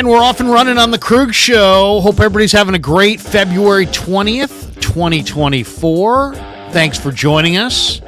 And we're off and running on the Krug Show. Hope everybody's having a great February 20th, 2024. Thanks for joining us.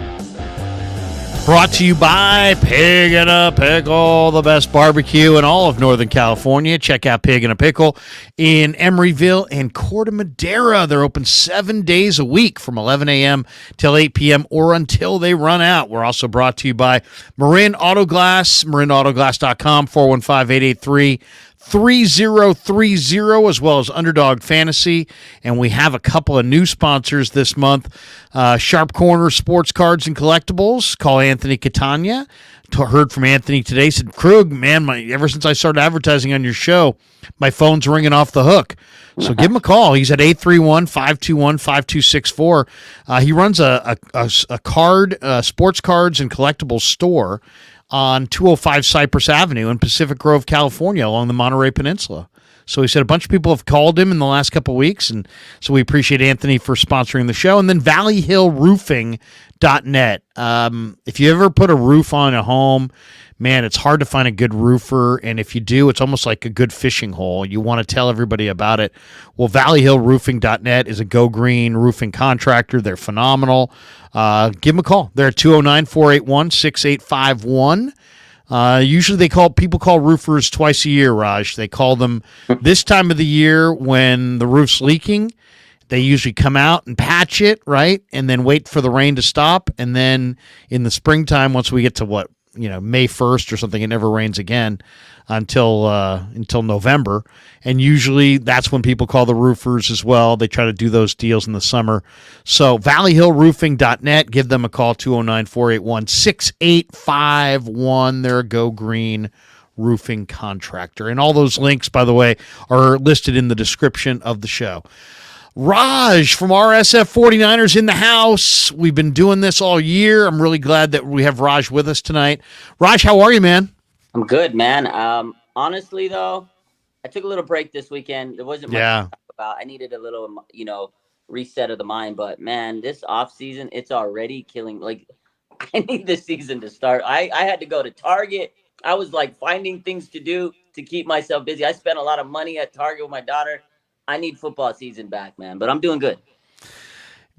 Brought to you by Pig and a Pickle, the best barbecue in all of Northern California. Check out Pig and a Pickle in Emeryville and Corte Madera. They're open 7 days a week from 11 a.m. till 8 p.m. or until they run out. We're also brought to you by Marin Auto Glass, marinautoglass.com, 415-883-3030, as well as Underdog Fantasy. And we have a couple of new sponsors this month. Sharp Corner Sports Cards and Collectibles. Call Anthony Catania. Heard from Anthony today. Said, Krug, man, ever since I started advertising on your show, my phone's ringing off the hook. So give him a call. He's at 831-521-5264. He runs a sports cards and collectibles store on 205 Cypress Avenue in Pacific Grove, California, along the Monterey Peninsula. So he said a bunch of people have called him in the last couple of weeks, and so we appreciate Anthony for sponsoring the show. And then valleyhillroofing.net. If you ever put a roof on a home, man, it's hard to find a good roofer, and if you do, it's almost like a good fishing hole. You want to tell everybody about it. Well, valleyhillroofing.net is a Go Green roofing contractor. They're phenomenal. Give them a call. They're at 209-481-6851. Usually people call roofers twice a year, Raj. They call them this time of the year when the roof's leaking. They usually come out and patch it, right? And then wait for the rain to stop. And then in the springtime, once we get to May 1st or something, it never rains again until November. And usually that's when people call the roofers as well. They try to do those deals in the summer. So valleyhillroofing.net, give them a call, 209-481-6851. They're a Go Green roofing contractor. And all those links, by the way, are listed in the description of the show. Raj from RSF 49ers in the house. We've been doing this all year. I'm really glad that we have Raj with us tonight. Raj, how are you, man? I'm good, man. Honestly, though, I took a little break this weekend. There wasn't much to talk about. I needed a little, reset of the mind. But, man, this offseason, it's already killing. Like, I need this season to start. I had to go to Target. I was, finding things to do to keep myself busy. I spent a lot of money at Target with my daughter. I need football season back, man, but I'm doing good.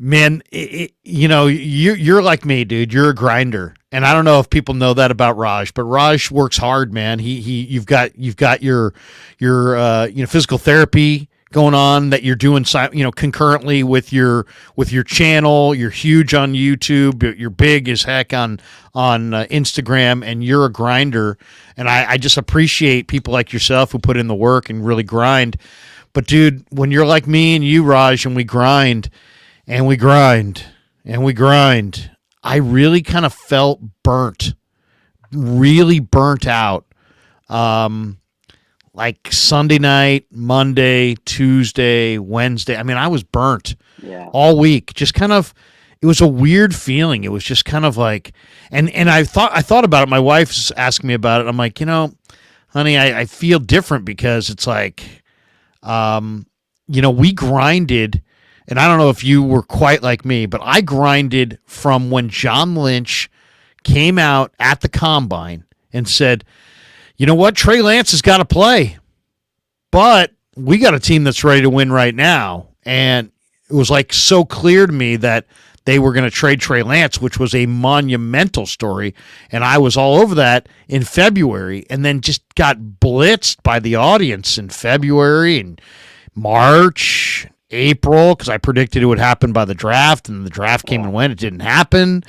Man, you're like me, dude. You're a grinder, and I don't know if people know that about Raj, but Raj works hard, man. You've got your physical therapy going on that you're doing, concurrently with your channel. You're huge on YouTube. You're big as heck on Instagram, and you're a grinder. And I just appreciate people like yourself who put in the work and really grind. But, dude, when you're like me and you, Raj, and we grind, and we grind, and we grind, I really kind of felt really burnt out. Like Sunday night, Monday, Tuesday, Wednesday. I mean, I was burnt all week. Just kind of, it was a weird feeling. It was just kind of like, and I thought about it. My wife's asking me about it. I'm like, honey, I feel different because it's like, we grinded, and I don't know if you were quite like me, but I grinded from when John Lynch came out at the Combine and said, you know what, Trey Lance has got to play, but we got a team that's ready to win right now. And it was so clear to me that they were going to trade Trey Lance, which was a monumental story. And I was all over that in February, and then just got blitzed by the audience in February and March, April, because I predicted it would happen by the draft, and the draft came and went. It didn't happen.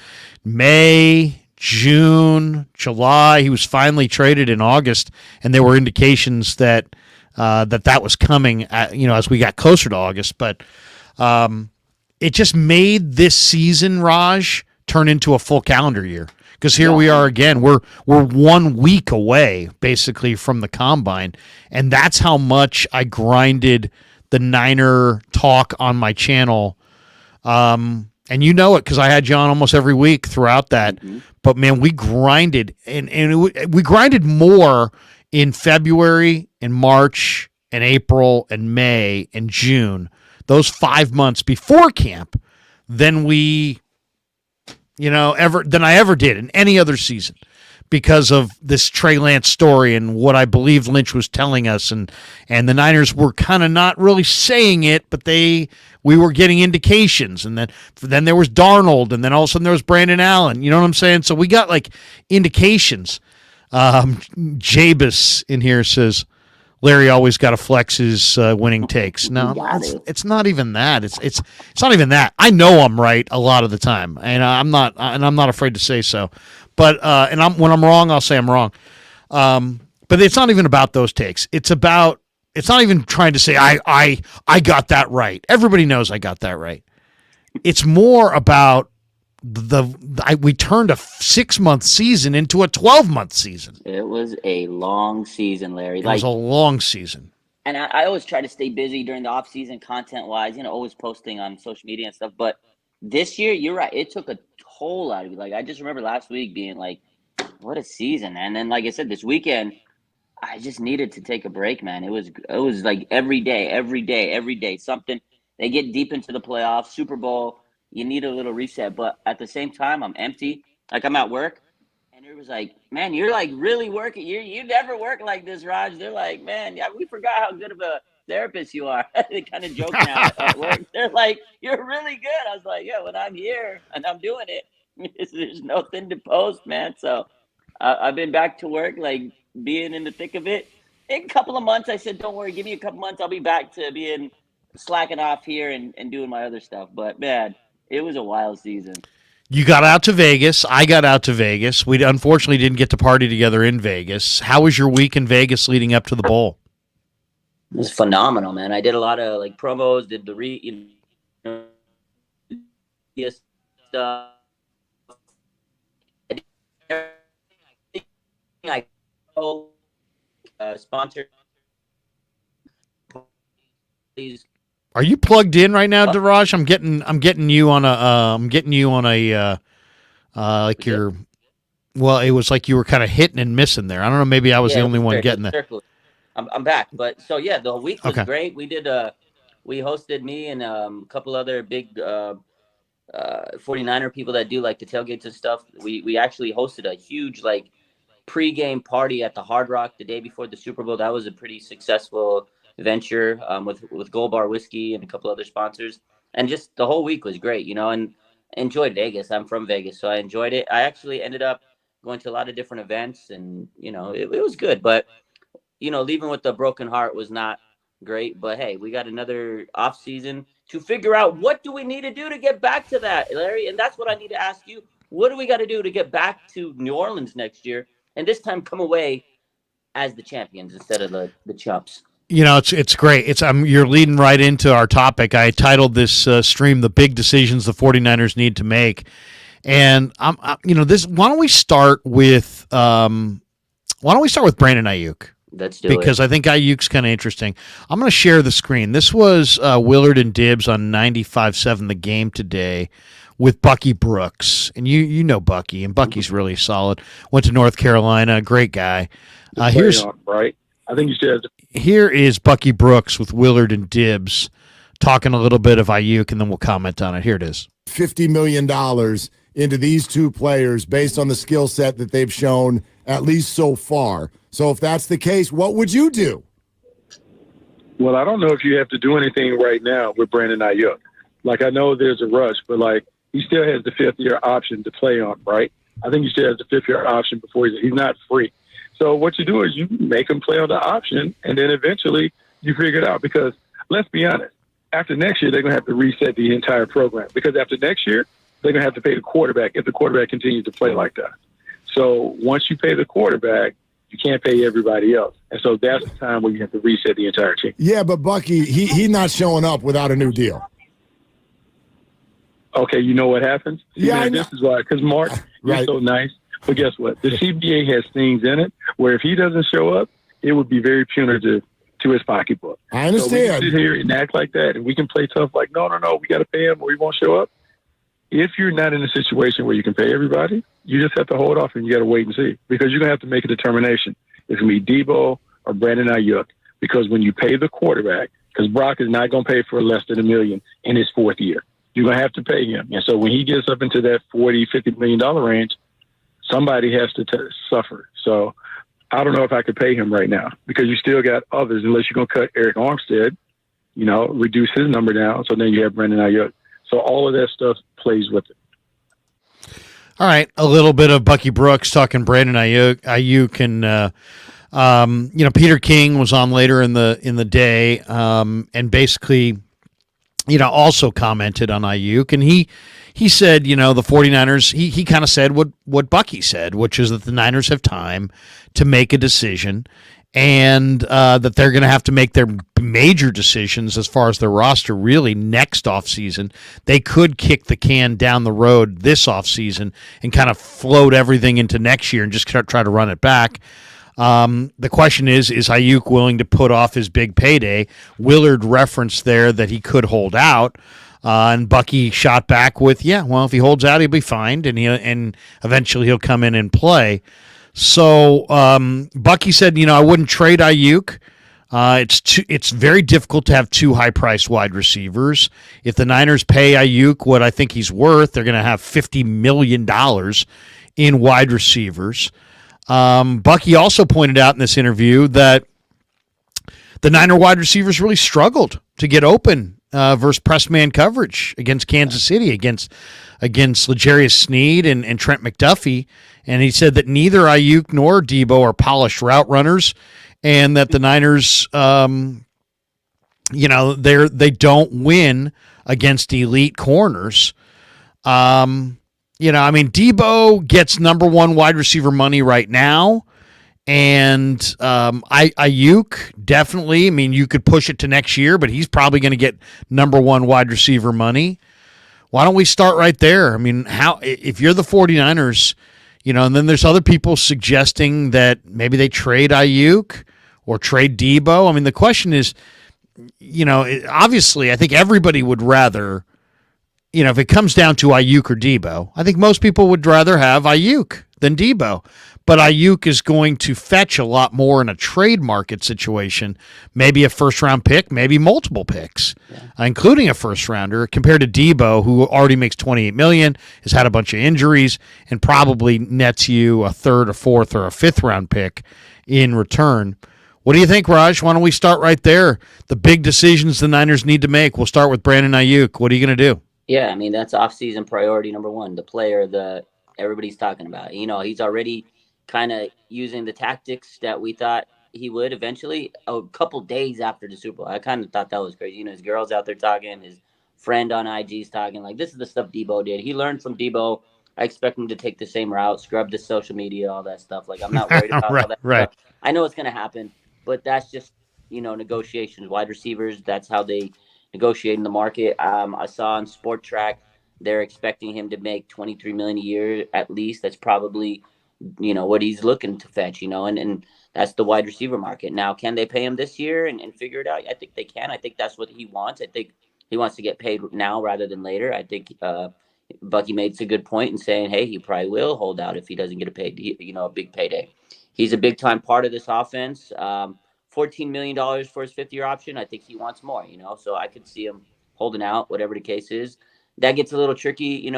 May, June, July. He was finally traded in August, and there were indications that that was coming, as we got closer to August. But it just made this season, Raj, turn into a full calendar year. Because here we are again. We're 1 week away, basically, from the Combine. And that's how much I grinded the Niner talk on my channel. And you know it because I had you on almost every week throughout that. Mm-hmm. But, man, we grinded. And we grinded more in February and March and April and May and June, those 5 months before camp, than I ever did in any other season. because of this Trey Lance story and what I believe Lynch was telling us, and the Niners were kind of not really saying it, but we were getting indications, and then there was Darnold, and then all of a sudden there was Brandon Allen. You know what I'm saying? So we got like indications. Jabus in here says Larry always got to flex his winning takes. No, it's not even that. It's not even that. I know I'm right a lot of the time, and I'm not afraid to say so. But when I'm wrong, I'll say I'm wrong. But it's not even about those takes. It's not even trying to say I got that right. Everybody knows I got that right. It's more about we turned a 6-month season into a 12-month season. It was a long season, Larry. It was a long season. And I always try to stay busy during the off season, content-wise, always posting on social media and stuff. But this year, you're right. It took a toll out of me. Like, I just remember last week being like, what a season. And then, like I said, this weekend, I just needed to take a break, man. It was like every day, something. They get deep into the playoffs, Super Bowl. You need a little reset, but at the same time, I'm empty. Like, I'm at work, and it was like, man, you're like really working. You never work like this, Raj. They're like, man, yeah, we forgot how good of a therapist you are. They kind of joke now at work. They're like, you're really good. I was like, yeah, when I'm here and I'm doing it, there's nothing to post, man. So I've been back to work, like being in the thick of it. In a couple of months, I said, don't worry, give me a couple months. I'll be back to being slacking off here and doing my other stuff. But man, it was a wild season. You got out to Vegas. I got out to Vegas. We unfortunately didn't get to party together in Vegas. How was your week in Vegas leading up to the bowl? It was phenomenal, man. I did a lot of like promos, did the stuff. I sponsor. Please. Are you plugged in right now, Daraj? I'm getting you on a like you're. Well, it was like you were kind of hitting and missing there. I don't know. Maybe I was the only one getting that. I'm back, but so yeah, the week was great. We did we hosted me and a couple other big 49er people that do like the tailgates and stuff. We actually hosted a huge like pregame party at the Hard Rock the day before the Super Bowl. That was a pretty successful venture with Gold Bar Whiskey and a couple other sponsors, and just the whole week was great, and enjoyed Vegas. I'm from Vegas, so I enjoyed it. I actually ended up going to a lot of different events, and it was good, but leaving with a broken heart was not great. But hey, we got another off season to figure out what do we need to do to get back to that, Larry, and that's what I need to ask you. What do we got to do to get back to New Orleans next year, and this time come away as the champions instead of the chumps? It's great. You're leading right into our topic. I titled this stream "The Big Decisions the 49ers Need to Make," and this. Why don't we start with Brandon Ayuk? Let's do it. Because I think Ayuk's kind of interesting. I'm going to share the screen. This was Willard and Dibbs on 95.7 The Game today with Bucky Brooks, and you know Bucky, and Bucky's really solid. Went to North Carolina, great guy. Here's right. I think you said. Here is Bucky Brooks with Willard and Dibbs talking a little bit of Ayuk, and then we'll comment on it. Here it is. $50 million into these two players based on the skill set that they've shown, at least so far. So if that's the case, what would you do? Well, I don't know if you have to do anything right now with Brandon Ayuk. Like, I know there's a rush, but, like, he still has the fifth-year option to play on, right? I think he still has the fifth-year option before he's not free. So what you do is you make him play on the option, and then eventually you figure it out. Because let's be honest, after next year, they're going to have to reset the entire program. Because after next year, they're going to have to pay the quarterback if the quarterback continues to play like that. So once you pay the quarterback, you can't pay everybody else. And so that's the time where you have to reset the entire team. Yeah, but Bucky, he's not showing up without a new deal. Okay, you know what happens? Yeah, I know. This is why. Because, Mark, you're so nice. But guess what? The CBA has things in it where if he doesn't show up, it would be very punitive to his pocketbook. I understand. So we can sit here and act like that, and we can play tough like, no, we got to pay him or he won't show up. If you're not in a situation where you can pay everybody, you just have to hold off and you got to wait and see. Because you're going to have to make a determination. It's going to be Debo or Brandon Ayuk. Because when you pay the quarterback, because Brock is not going to pay for less than $1 million in his fourth year. You're going to have to pay him. And so when he gets up into that $40, $50 million range, somebody has to suffer. So I don't know if I could pay him right now because you still got others, unless you're going to cut Eric Armstead, reduce his number down. So then you have Brandon Ayuk. So all of that stuff plays with it. All right, a little bit of Bucky Brooks talking Brandon Ayuk, and Peter King was on later in the day, and basically, also commented on Ayuk, and he said, the 49ers, he kind of said what Bucky said, which is that the Niners have time to make a decision, and that they're going to have to make their major decisions as far as their roster really next offseason. They could kick the can down the road this offseason and kind of float everything into next year and just try to run it back. The question is Ayuk willing to put off his big payday? Willard referenced there that he could hold out. And Bucky shot back with, if he holds out, he'll be fine, and eventually he'll come in and play. So Bucky said, I wouldn't trade Ayuk. It's very difficult to have two high-priced wide receivers. If the Niners pay Ayuk what I think he's worth, they're going to have $50 million in wide receivers. Bucky also pointed out in this interview that the Niner wide receivers really struggled to get open versus press man coverage against Kansas City, against L'Jarius Sneed and Trent McDuffie. And he said that neither Ayuk nor Debo are polished route runners, and that the Niners, they don't win against elite corners. Debo gets number one wide receiver money right now. And Ayuk, definitely, you could push it to next year, but he's probably going to get number one wide receiver money. Why don't we start right there? If you're the 49ers, and then there's other people suggesting that maybe they trade Ayuk or trade Debo. The question is, obviously, I think everybody would rather, if it comes down to Ayuk or Debo, I think most people would rather have Ayuk than Debo. But Ayuk is going to fetch a lot more in a trade market situation, maybe a first-round pick, maybe multiple picks, including a first-rounder, compared to Debo, who already makes $28 million, has had a bunch of injuries, and probably nets you a third, a fourth, or a fifth-round pick in return. What do you think, Raj? Why don't we start right there? The big decisions the Niners need to make. We'll start with Brandon Ayuk. What are you going to do? Yeah, that's off-season priority number one, the player that everybody's talking about. He's already kind of using the tactics that we thought he would eventually a couple days after the Super Bowl. I kind of thought that was crazy. His girl's out there talking, his friend on IG's talking, like, this is the stuff Debo did. He learned from Debo. I expect him to take the same route, scrub the social media, all that stuff. Like, I'm not worried about all that stuff. I know it's going to happen, but that's just, negotiations. Wide receivers, that's how they negotiate in the market. I saw on Sport Track, they're expecting him to make $23 million a year at least. That's probably what he's looking to fetch, and that's the wide receiver market. Now, can they pay him this year and figure it out? I think they can. I think that's what he wants. I think he wants to get paid now rather than later. I think Bucky made a good point in saying, hey, he probably will hold out if he doesn't get a big payday. He's a big time part of this offense. $14 million for his fifth-year option. I think he wants more, so I could see him holding out, whatever the case is. That gets a little tricky,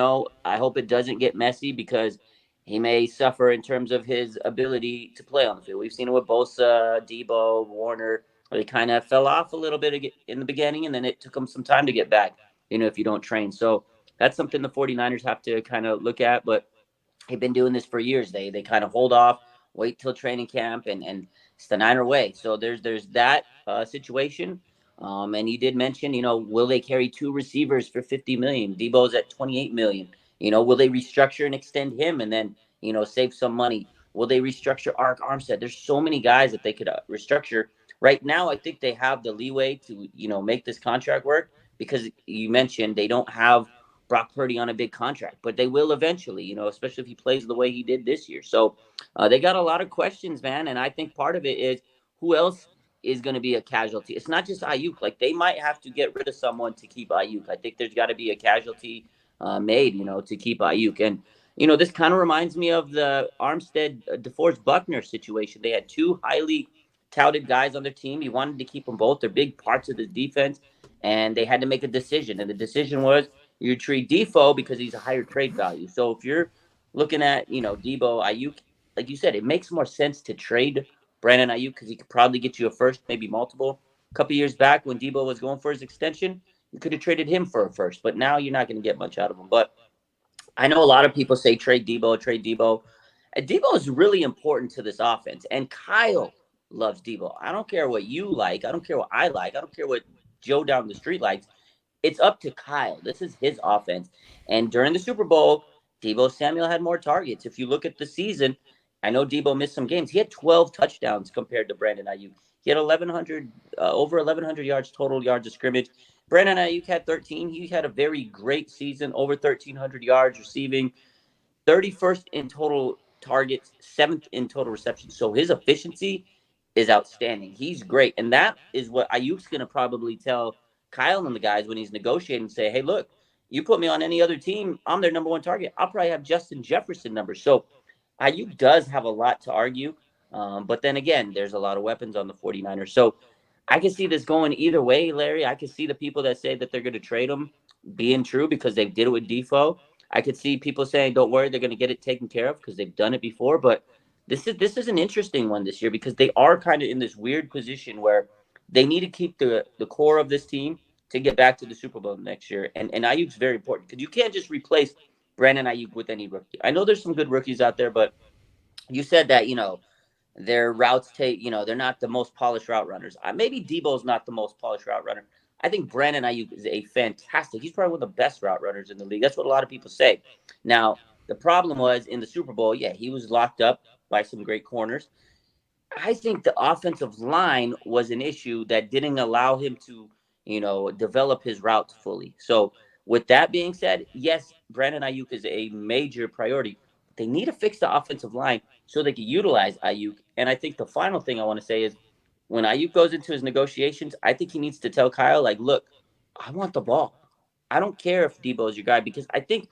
I hope it doesn't get messy because he may suffer in terms of his ability to play on the field. We've seen it with Bosa, Debo, Warner, where they kind of fell off a little bit in the beginning, and then it took them some time to get back, if you don't train. So that's something the 49ers have to kind of look at, but they've been doing this for years. They kind of hold off, wait till training camp, and it's the Niner way. So there's that situation. And he did mention, will they carry two receivers for $50 million? Debo's at $28 million. Will they restructure and extend him and then, save some money? Will they restructure Arik Armstead? There's so many guys that they could restructure. Right now, I think they have the leeway to, make this contract work because you mentioned they don't have Brock Purdy on a big contract, but they will eventually, especially if he plays the way he did this year. So they got a lot of questions, man. And I think part of it is who else is going to be a casualty. It's not just Ayuk. Like, they might have to get rid of someone to keep Ayuk. I think there's got to be a casualty made, to keep Ayuk. And, this kind of reminds me of the Armstead, DeForest Buckner situation. They had two highly touted guys on their team. He wanted to keep them both. They're big parts of the defense, and they had to make a decision. And the decision was you treat Defoe because he's a higher trade value. So if you're looking at, Debo, Ayuk, like you said, it makes more sense to trade Brandon Ayuk because he could probably get you a first, maybe multiple. A couple years back when Debo was going for his extension, you could have traded him for a first, but now you're not going to get much out of him. But I know a lot of people say trade Debo, trade Debo. And Debo is really important to this offense. And Kyle loves Debo. I don't care what you like. I don't care what I like. I don't care what Joe down the street likes. It's up to Kyle. This is his offense. And during the Super Bowl, Debo Samuel had more targets. If you look at the season, I know Debo missed some games. He had 12 touchdowns compared to Brandon Ayuk. He had over 1,100 yards total yards of scrimmage. Brandon Ayuk had 13. He had a very great season, over 1,300 yards receiving, 31st in total targets, 7th in total receptions. So his efficiency is outstanding. He's great. And that is what Ayuk's going to probably tell Kyle and the guys when he's negotiating, say, hey, look, you put me on any other team, I'm their number one target. I'll probably have Justin Jefferson numbers. So Ayuk does have a lot to argue. But then again, there's a lot of weapons on the 49ers. So I can see this going either way, Larry. I can see the people that say that they're going to trade him being true because they did it with Defoe. I could see people saying, don't worry, they're going to get it taken care of because they've done it before. But this is an interesting one this year because they are kind of in this weird position where they need to keep the core of this team to get back to the Super Bowl next year. And Ayuk's very important because you can't just replace Brandon Ayuk with any rookie. I know there's some good rookies out there, but you said that, their routes they're not the most polished route runners. Maybe Debo's not the most polished route runner. I think Brandon Ayuk is he's probably one of the best route runners in the league. That's what a lot of people say. Now, the problem was in the Super Bowl, he was locked up by some great corners. I think the offensive line was an issue that didn't allow him to, develop his routes fully. So with that being said, yes, Brandon Ayuk is a major priority. They need to fix the offensive line so they can utilize Ayuk. And I think the final thing I want to say is when Ayuk goes into his negotiations, I think he needs to tell Kyle, like, look, I want the ball. I don't care if Debo is your guy because I think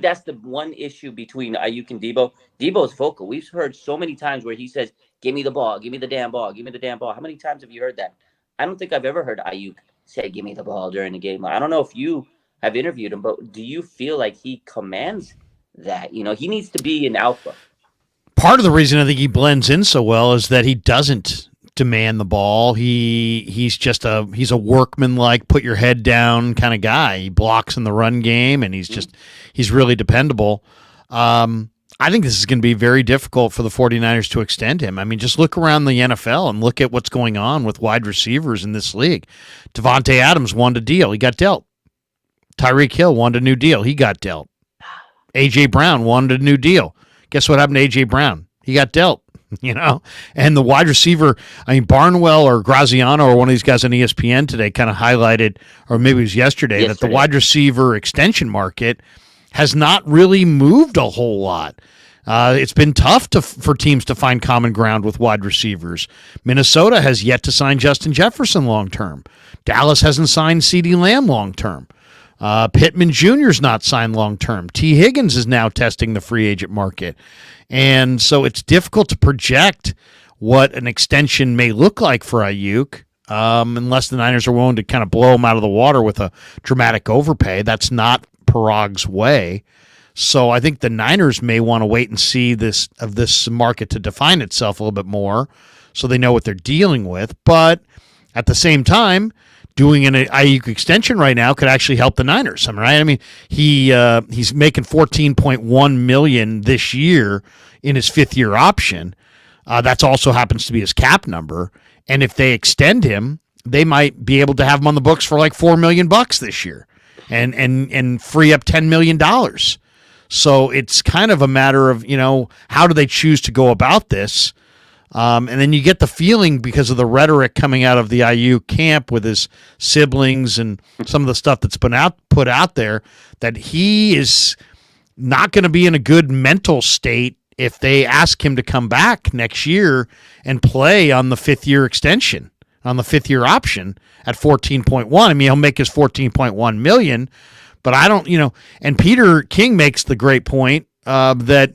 that's the one issue between Ayuk and Debo. Debo's vocal. We've heard so many times where he says, give me the ball, give me the damn ball, give me the damn ball. How many times have you heard that? I don't think I've ever heard Ayuk say, give me the ball during the game. I don't know if you have interviewed him, but do you feel like he commands that? He needs to be an alpha. Part of the reason I think he blends in so well is that he doesn't demand the ball. He's a workman-like, put your head down kind of guy. He blocks in the run game, and he's really dependable. I think this is going to be very difficult for the 49ers to extend him. I mean, just look around the NFL and look at what's going on with wide receivers in this league. Devontae Adams wanted a deal. He got dealt. Tyreek Hill wanted a new deal. He got dealt. A.J. Brown wanted a new deal. Guess what happened to A.J. Brown? He got dealt, And the wide receiver, Barnwell or Graziano or one of these guys on ESPN today kind of highlighted, or maybe it was yesterday, that the wide receiver extension market has not really moved a whole lot. It's been tough for teams to find common ground with wide receivers. Minnesota has yet to sign Justin Jefferson long-term. Dallas hasn't signed CeeDee Lamb long-term. Pittman Jr. is not signed long-term. T. Higgins is now testing the free agent market. And so it's difficult to project what an extension may look like for Ayuk unless the Niners are willing to kind of blow him out of the water with a dramatic overpay. That's not Parag's way. So I think the Niners may want to wait and see this market to define itself a little bit more so they know what they're dealing with. But at the same time, doing an Ayuk extension right now could actually help the Niners. Right? I mean, he's making $14.1 million this year in his fifth-year option. That's also happens to be his cap number. And if they extend him, they might be able to have him on the books for like $4 million this year, and free up $10 million. So it's kind of a matter of how do they choose to go about this. And then you get the feeling because of the rhetoric coming out of the Ayuk camp with his siblings and some of the stuff that's been put out there that he is not going to be in a good mental state if they ask him to come back next year and play on the fifth-year extension, on the fifth-year option at 14.1. I mean, he'll make his 14.1 million, but I don't, and Peter King makes the great point that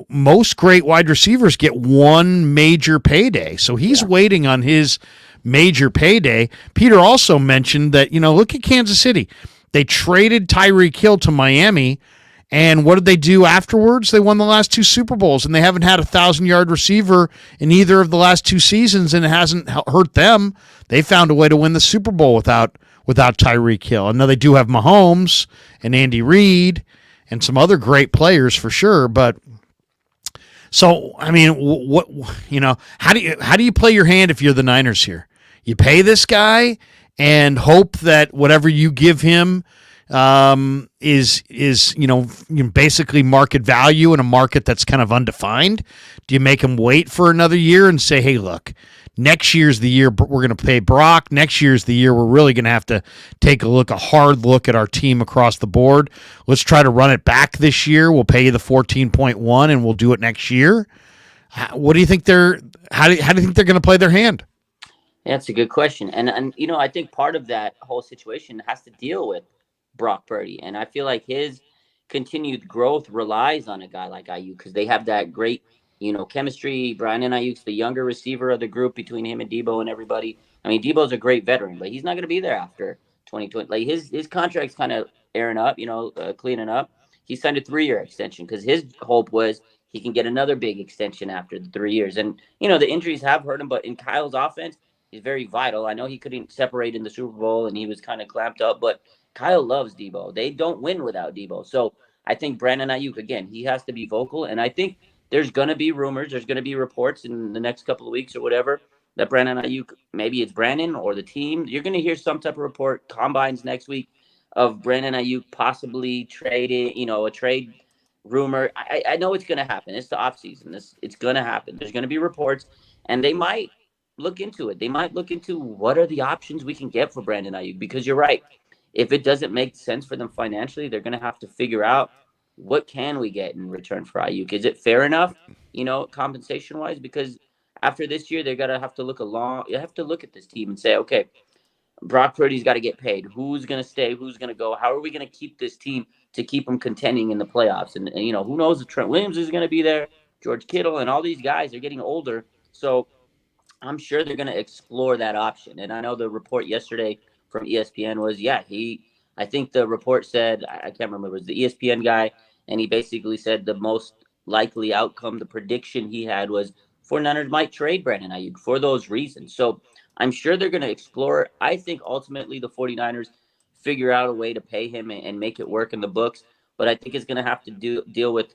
most great wide receivers get one major payday. So he's waiting on his major payday. Peter also mentioned that, look at Kansas City. They traded Tyreek Hill to Miami, And what did they do afterwards? They won the last 2 Super Bowls, and they haven't had a 1,000-yard receiver in either of the last 2 seasons, and it hasn't hurt them. They found a way to win the Super Bowl without Tyreek Hill. And now they do have Mahomes and Andy Reid and some other great players for sure. But so, I mean, what how do you play your hand if you're the Niners here? You pay this guy and hope that whatever you give him is basically market value in a market that's kind of undefined? Do you make him wait for another year and say, hey, look, next year's the year we're going to pay Brock. Next year's the year we're really going to have to take a hard look at our team across the board. Let's try to run it back this year. We'll pay you the 14.1 and we'll do it next year. What do you think how do you think they're going to play their hand? Yeah, that's a good question. And I think part of that whole situation has to deal with Brock Purdy. And I feel like his continued growth relies on a guy like Ayuk because they have that great, chemistry. Brandon Ayuk's the younger receiver of the group between him and Debo and everybody. I mean, Debo's a great veteran, but he's not going to be there after 2020. Like his contract's kind of airing up, cleaning up. He signed a 3-year extension because his hope was he can get another big extension after the 3 years. And, the injuries have hurt him, but in Kyle's offense, he's very vital. I know he couldn't separate in the Super Bowl and he was kind of clamped up, but Kyle loves Debo. They don't win without Debo. So I think Brandon Ayuk, again, he has to be vocal. And I think there's going to be rumors. There's going to be reports in the next couple of weeks or whatever that Brandon Ayuk, maybe it's Brandon or the team. You're going to hear some type of report, combines next week, of Brandon Ayuk possibly trading, a trade rumor. I know it's going to happen. It's the offseason. It's going to happen. There's going to be reports, and they might look into it. They might look into what are the options we can get for Brandon Ayuk, because you're right. If it doesn't make sense for them financially, they're going to have to figure out what can we get in return for Ayuk. Is it fair enough, compensation wise? Because after this year, they're going to have to look you have to look at this team and say, okay, Brock Purdy's got to get paid. Who's going to stay? Who's going to go? How are we going to keep this team to keep them contending in the playoffs? And who knows if Trent Williams is going to be there, George Kittle, and all these guys are getting older. So I'm sure they're going to explore that option. And I know the report yesterday from ESPN was, I think the report said, I can't remember, it was the ESPN guy, and he basically said the most likely outcome, the prediction he had was 49ers might trade Brandon Ayuk for those reasons. So I'm sure they're going to explore. I think ultimately the 49ers figure out a way to pay him and make it work in the books. But I think it's going to have to deal with,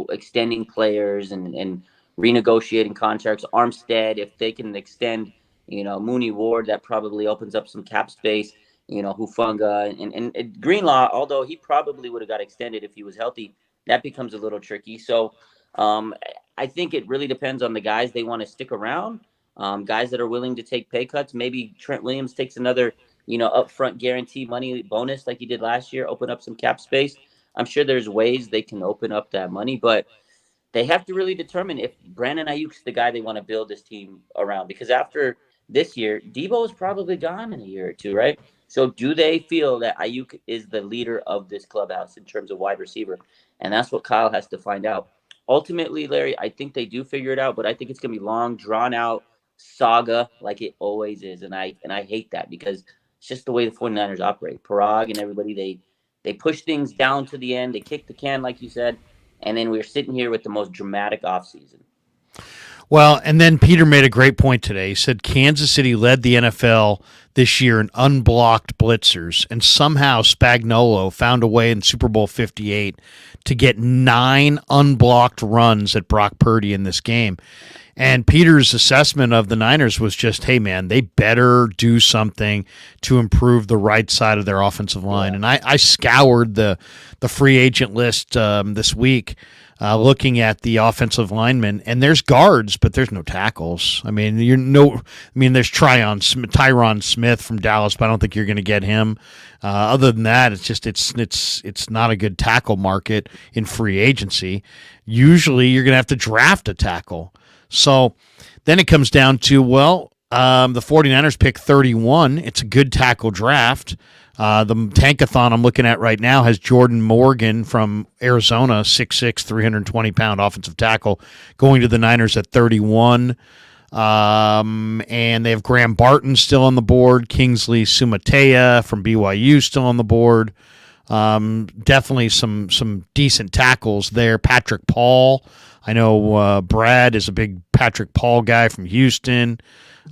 extending players and renegotiating contracts. Armstead, if they can extend, Mooney Ward, that probably opens up some cap space. Hufanga and Greenlaw, although he probably would have got extended if he was healthy, that becomes a little tricky. So I think it really depends on the guys they want to stick around, guys that are willing to take pay cuts. Maybe Trent Williams takes another, upfront guarantee money bonus like he did last year, open up some cap space. I'm sure there's ways they can open up that money, but they have to really determine if Brandon Ayuk's the guy they want to build this team around, because after this year, Debo is probably gone in a year or two, right? So do they feel that Ayuk is the leader of this clubhouse in terms of wide receiver? And that's what Kyle has to find out. Ultimately, Larry, I think they do figure it out, but I think it's going to be long, drawn-out saga like it always is. And I hate that because it's just the way the 49ers operate. Parag and everybody, they push things down to the end. They kick the can, like you said, and then we're sitting here with the most dramatic offseason. Well, and then Peter made a great point today. He said Kansas City led the NFL this year in unblocked blitzers, and somehow Spagnuolo found a way in Super Bowl 58 to get 9 unblocked runs at Brock Purdy in this game. And Peter's assessment of the Niners was just, hey, man, they better do something to improve the right side of their offensive line. And I scoured the free agent list this week, looking at the offensive linemen, and there's guards, but there's no tackles. I mean, there's Tyron Smith from Dallas, but I don't think you're going to get him. Other than that, it's not a good tackle market in free agency. Usually, you're going to have to draft a tackle. So then it comes down to, the 49ers pick 31. It's a good tackle draft. The Tankathon I'm looking at right now has Jordan Morgan from Arizona, 6'6", 320-pound offensive tackle, going to the Niners at 31. And they have Graham Barton still on the board, Kingsley Sumatea from BYU still on the board. Definitely some decent tackles there. Patrick Paul. I know Brad is a big Patrick Paul guy from Houston.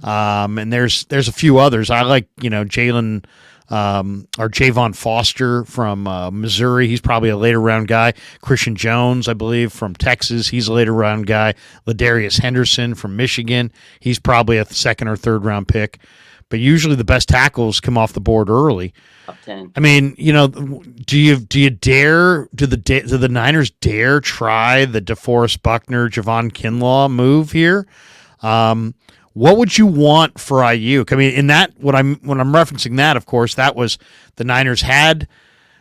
And there's a few others. I like, Jalen or Javon Foster from Missouri. He's probably a later round guy. Christian Jones, I believe, from Texas. He's a later round guy. Ladarius Henderson from Michigan. He's probably a second or third round pick. But usually the best tackles come off the board early. Top 10. I mean, do you dare? Do the Niners dare try the DeForest Buckner, Javon Kinlaw move here? What would you want for Ayuk? I mean, in that when I'm referencing that, of course, that was the Niners had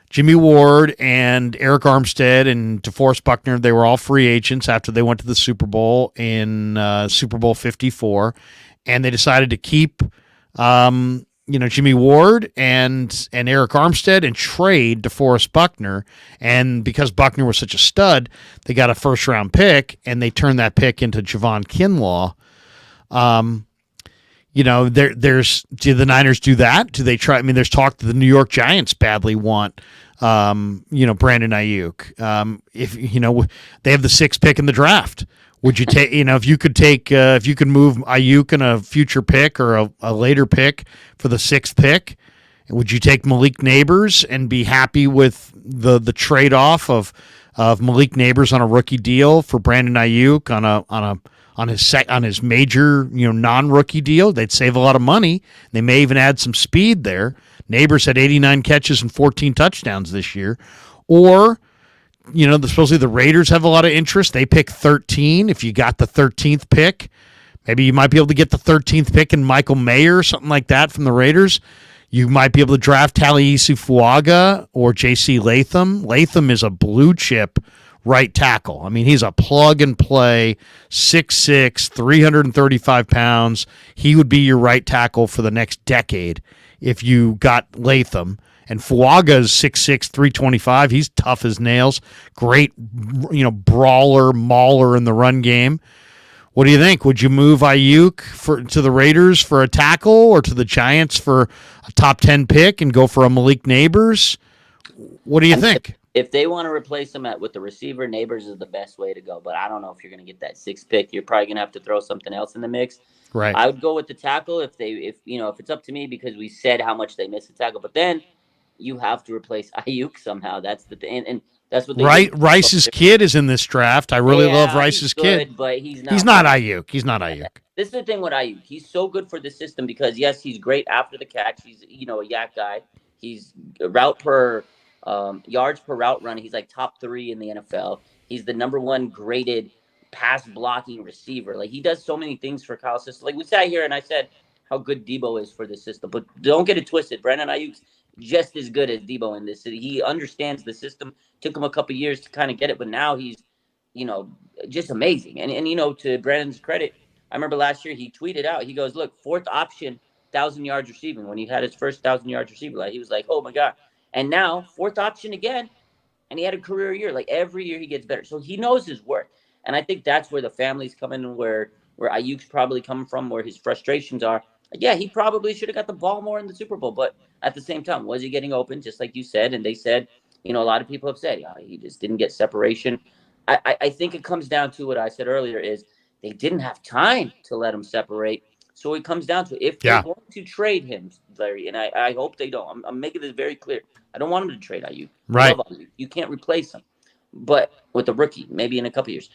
Jimmy Ward and Eric Armstead and DeForest Buckner. They were all free agents after they went to the Super Bowl in Super Bowl 54, and they decided to keep Jimmy Ward and Eric Armstead and trade DeForest Buckner. And because Buckner was such a stud, they got a first round pick and they turned that pick into Javon Kinlaw. Do the Niners do that? Do they try? I mean, there's talk that the New York Giants badly want, Brandon Ayuk. If they have the 6th pick in the draft. Would you take, if you could move Ayuk in a future pick or a later pick for the 6th pick, would you take Malik Neighbors and be happy with the trade-off of Malik Neighbors on a rookie deal for Brandon Ayuk on his major, non-rookie deal? They'd save a lot of money. They may even add some speed there. Neighbors had 89 catches and 14 touchdowns this year. Or supposedly the Raiders have a lot of interest. They pick 13. If you got the 13th pick, maybe you might be able to get the 13th pick in Michael Mayer or something like that from the Raiders. You might be able to draft Taliesin Fuaga or J.C. Latham. Latham is a blue chip right tackle. I mean, he's a plug and play, 6'6", 335 pounds. He would be your right tackle for the next decade if you got Latham. And Fuaga's 6'6", 325. He's tough as nails. Great, brawler, mauler in the run game. What do you think? Would you move Ayuk to the Raiders for a tackle or to the Giants for a top 10 pick and go for a Malik Neighbors? What do you think? If they want to replace him with the receiver, Neighbors is the best way to go. But I don't know if you're going to get that 6th pick. You're probably going to have to throw something else in the mix. Right. I would go with the tackle if it's up to me, because we said how much they miss the tackle. But then you have to replace Ayuk somehow. That's the thing, and that's what they do. Rice's kid is in this draft. I really love Rice's kid, but he's not. He's not Ayuk. He's not Ayuk. This is the thing with Ayuk. He's so good for the system because yes, he's great after the catch. He's a yak guy. He's yards per route run. He's like top 3 in the NFL. He's the number 1 graded pass blocking receiver. Like, he does so many things for Kyle's system. Like, we sat here and I said how good Debo is for the system, but don't get it twisted. Brandon Ayuk's just as good as Debo in this city. He understands the system. Took him a couple years to kind of get it, but now he's, just amazing. And to Brandon's credit, I remember last year he tweeted out, he goes, look, 4th option, 1,000 yards receiving. When he had his first 1,000 yards receiving, like, he was like, oh my God. And now 4th option again, and he had a career year. Like, every year he gets better. So he knows his worth. And I think that's where the family's coming, where Ayuk's probably coming from, where his frustrations are. Yeah, he probably should have got the ball more in the Super Bowl, but at the same time, was he getting open, just like you said? And they said, a lot of people have said, he just didn't get separation. I think it comes down to what I said earlier is they didn't have time to let him separate. So it comes down to if they're going to trade him, Larry, and I hope they don't. I'm making this very clear. I don't want him to trade Ayuk. Right. You can't replace him. But with a rookie, maybe in a couple years.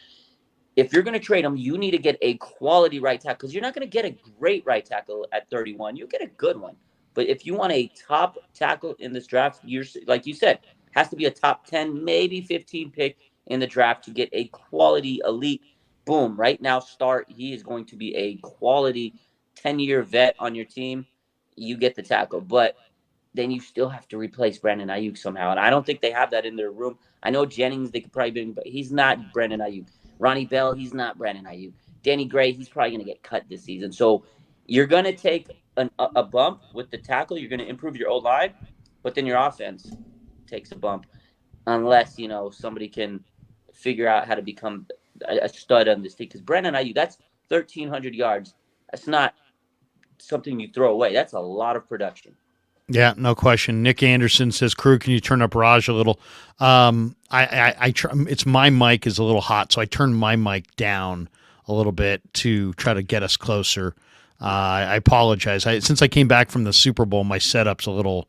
If you're going to trade him, you need to get a quality right tackle, because you're not going to get a great right tackle at 31. You'll get a good one. But if you want a top tackle in this draft, like you said, has to be a top 10, maybe 15 pick in the draft to get a quality elite. Boom, right now start. He is going to be a quality 10-year vet on your team. You get the tackle. But then you still have to replace Brandon Ayuk somehow. And I don't think they have that in their room. I know Jennings, they could probably bring, but he's not Brandon Ayuk. Ronnie Bell, he's not Brandon Ayuk. Danny Gray, he's probably going to get cut this season. So you're going to take a bump with the tackle. You're going to improve your O-line, but then your offense takes a bump unless, somebody can figure out how to become a stud on this team. Because Brandon Ayuk, that's 1,300 yards. That's not something you throw away. That's a lot of production. Yeah, no question. Nick Anderson says, "Crew, can you turn up Raj a little?" It's my mic is a little hot, so I turned my mic down a little bit to try to get us closer. I apologize. Since I came back from the Super Bowl, my setup's a little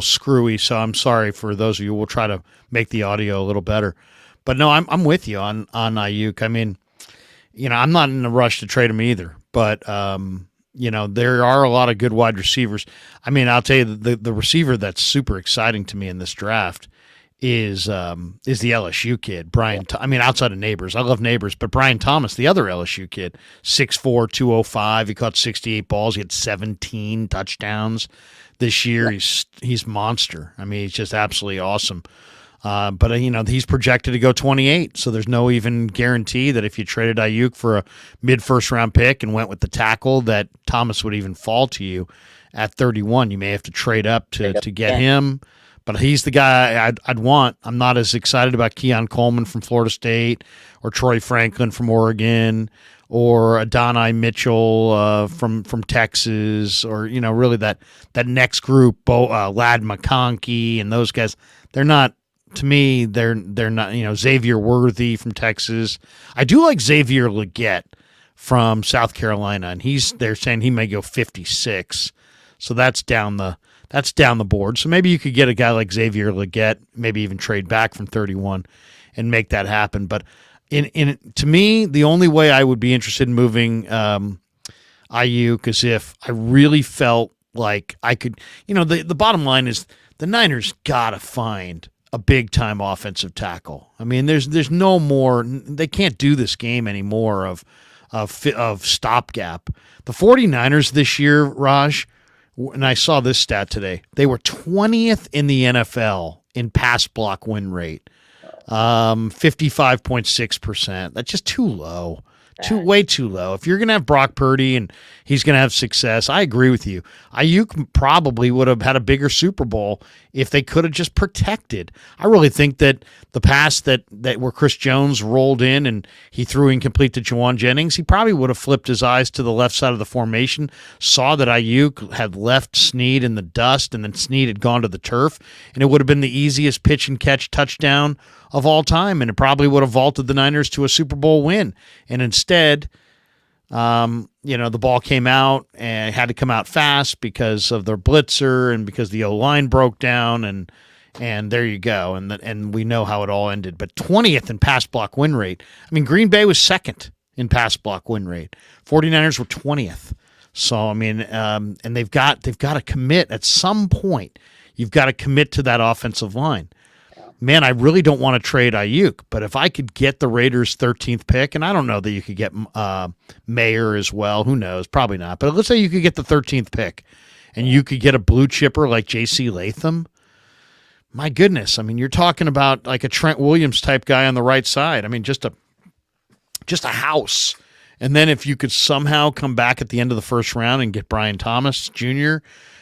screwy. So I'm sorry for those of you. We'll try to make the audio a little better. But no, I'm with you on Ayuk. I mean, I'm not in a rush to trade him either. But there are a lot of good wide receivers. I mean, I'll tell you the receiver that's super exciting to me in this draft is the LSU kid, Brian. I mean, outside of Neighbors, I love Neighbors, but Brian Thomas, the other LSU kid, 6'4", 205. He caught 68 balls. He had 17 touchdowns this year. He's monster. I mean, he's just absolutely awesome. But he's projected to go 28, so there's no even guarantee that if you traded Ayuk for a mid-first round pick and went with the tackle, that Thomas would even fall to you at 31. You may have to trade up to get him. But he's the guy I'd want. I'm not as excited about Keon Coleman from Florida State or Troy Franklin from Oregon or Adonai Mitchell from Texas or, really that next group, Ladd McConkey and those guys. They're not, to me, they're not, Xavier Worthy from Texas. I do like Xavier Legette from South Carolina, and they're saying he may go 56. So that's down the board. So maybe you could get a guy like Xavier Legette, maybe even trade back from 31 and make that happen. But to me, the only way I would be interested in moving Ayuk is if I really felt like I could, the bottom line is the Niners got to find a big-time offensive tackle. I mean, there's no more, they can't do this game anymore of stopgap. The 49ers this year, Raj, and I saw this stat today, they were 20th in the NFL in pass block win rate, 55.6%. That's just too low. Way too low. If you're going to have Brock Purdy and he's going to have success, I agree with you. Ayuk probably would have had a bigger Super Bowl if they could have just protected. I really think that the pass that where Chris Jones rolled in and he threw incomplete to Jawan Jennings, he probably would have flipped his eyes to the left side of the formation, saw that Ayuk had left Snead in the dust, and then Snead had gone to the turf, and it would have been the easiest pitch and catch touchdown of all time, and it probably would have vaulted the Niners to a Super Bowl win. And instead, the ball came out and had to come out fast because of their blitzer and because the O-line broke down, and there you go. And we know how it all ended. But 20th in pass block win rate. I mean, Green Bay was second in pass block win rate. 49ers were 20th. So, I mean, and they've got to commit at some point. You've got to commit to that offensive line. Man, I really don't want to trade Ayuk, but if I could get the Raiders' 13th pick, and I don't know that you could get Mayer as well, who knows, probably not, but let's say you could get the 13th pick, and you could get a blue chipper like J.C. Latham, my goodness, I mean, you're talking about like a Trent Williams type guy on the right side. I mean, just a house. And then if you could somehow come back at the end of the first round and get Brian Thomas Jr.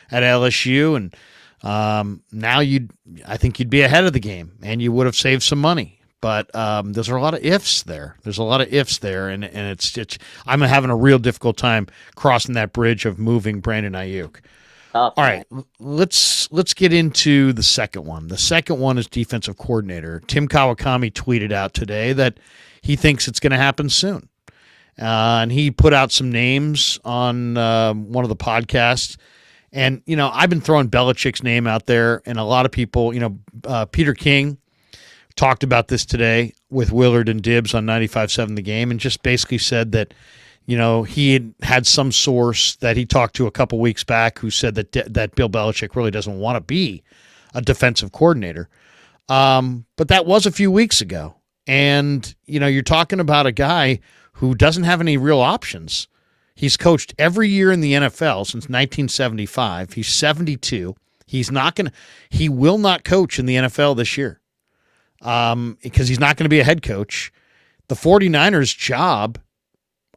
at LSU, and now I think you'd be ahead of the game and you would have saved some money. But there's a lot of ifs there. And I'm having a real difficult time crossing that bridge of moving Brandon Ayuk. All right, let's get into the second one. The second one is defensive coordinator. Tim Kawakami tweeted out today that he thinks it's going to happen soon. And he put out some names on one of the podcasts. And, I've been throwing Belichick's name out there, and a lot of people, Peter King talked about this today with Willard and Dibbs on 95.7 The Game, and just basically said that, he had some source that he talked to a couple weeks back who said that Bill Belichick really doesn't want to be a defensive coordinator. But that was a few weeks ago. And, you're talking about a guy who doesn't have any real options. He's coached every year in the NFL since 1975. He's 72. He will not coach in the NFL this year because he's not going to be a head coach. The 49ers' job,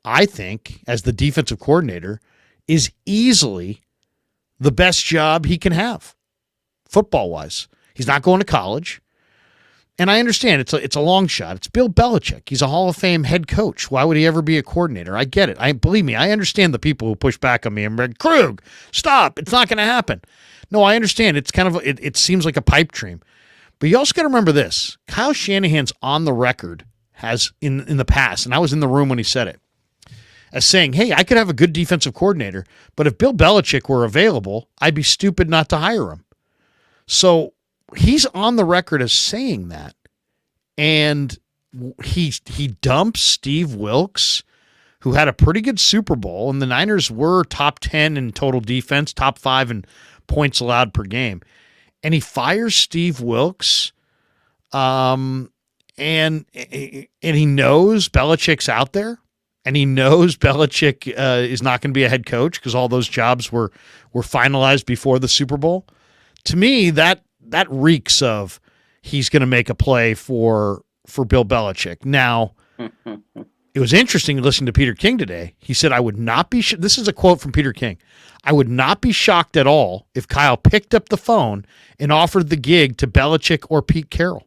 I think, as the defensive coordinator, is easily the best job he can have, football-wise. He's not going to college. And I understand it's a long shot. It's Bill Belichick. He's a Hall of Fame head coach. Why would he ever be a coordinator? I get it. Believe me, I understand the people who push back on me and like, Krug, stop. It's not going to happen. No, I understand. It's kind of it seems like a pipe dream. But you also got to remember this. Kyle Shanahan's on the record has in the past, and I was in the room when he said it, as saying, hey, I could have a good defensive coordinator, but if Bill Belichick were available, I'd be stupid not to hire him. So he's on the record as saying that. And he dumps Steve Wilks, who had a pretty good Super Bowl, and the Niners were top 10 in total defense, top 5 in points allowed per game. And he fires Steve Wilks, and he knows Belichick's out there, and he knows Belichick is not going to be a head coach because all those jobs were finalized before the Super Bowl. To me, that reeks of he's going to make a play for Bill Belichick. Now, it was interesting listening to Peter King today. He said, I would not be this is a quote from Peter King. I would not be shocked at all if Kyle picked up the phone and offered the gig to Belichick or Pete Carroll.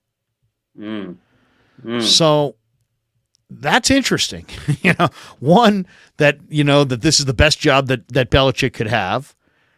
So that's interesting. One, that this is the best job that Belichick could have.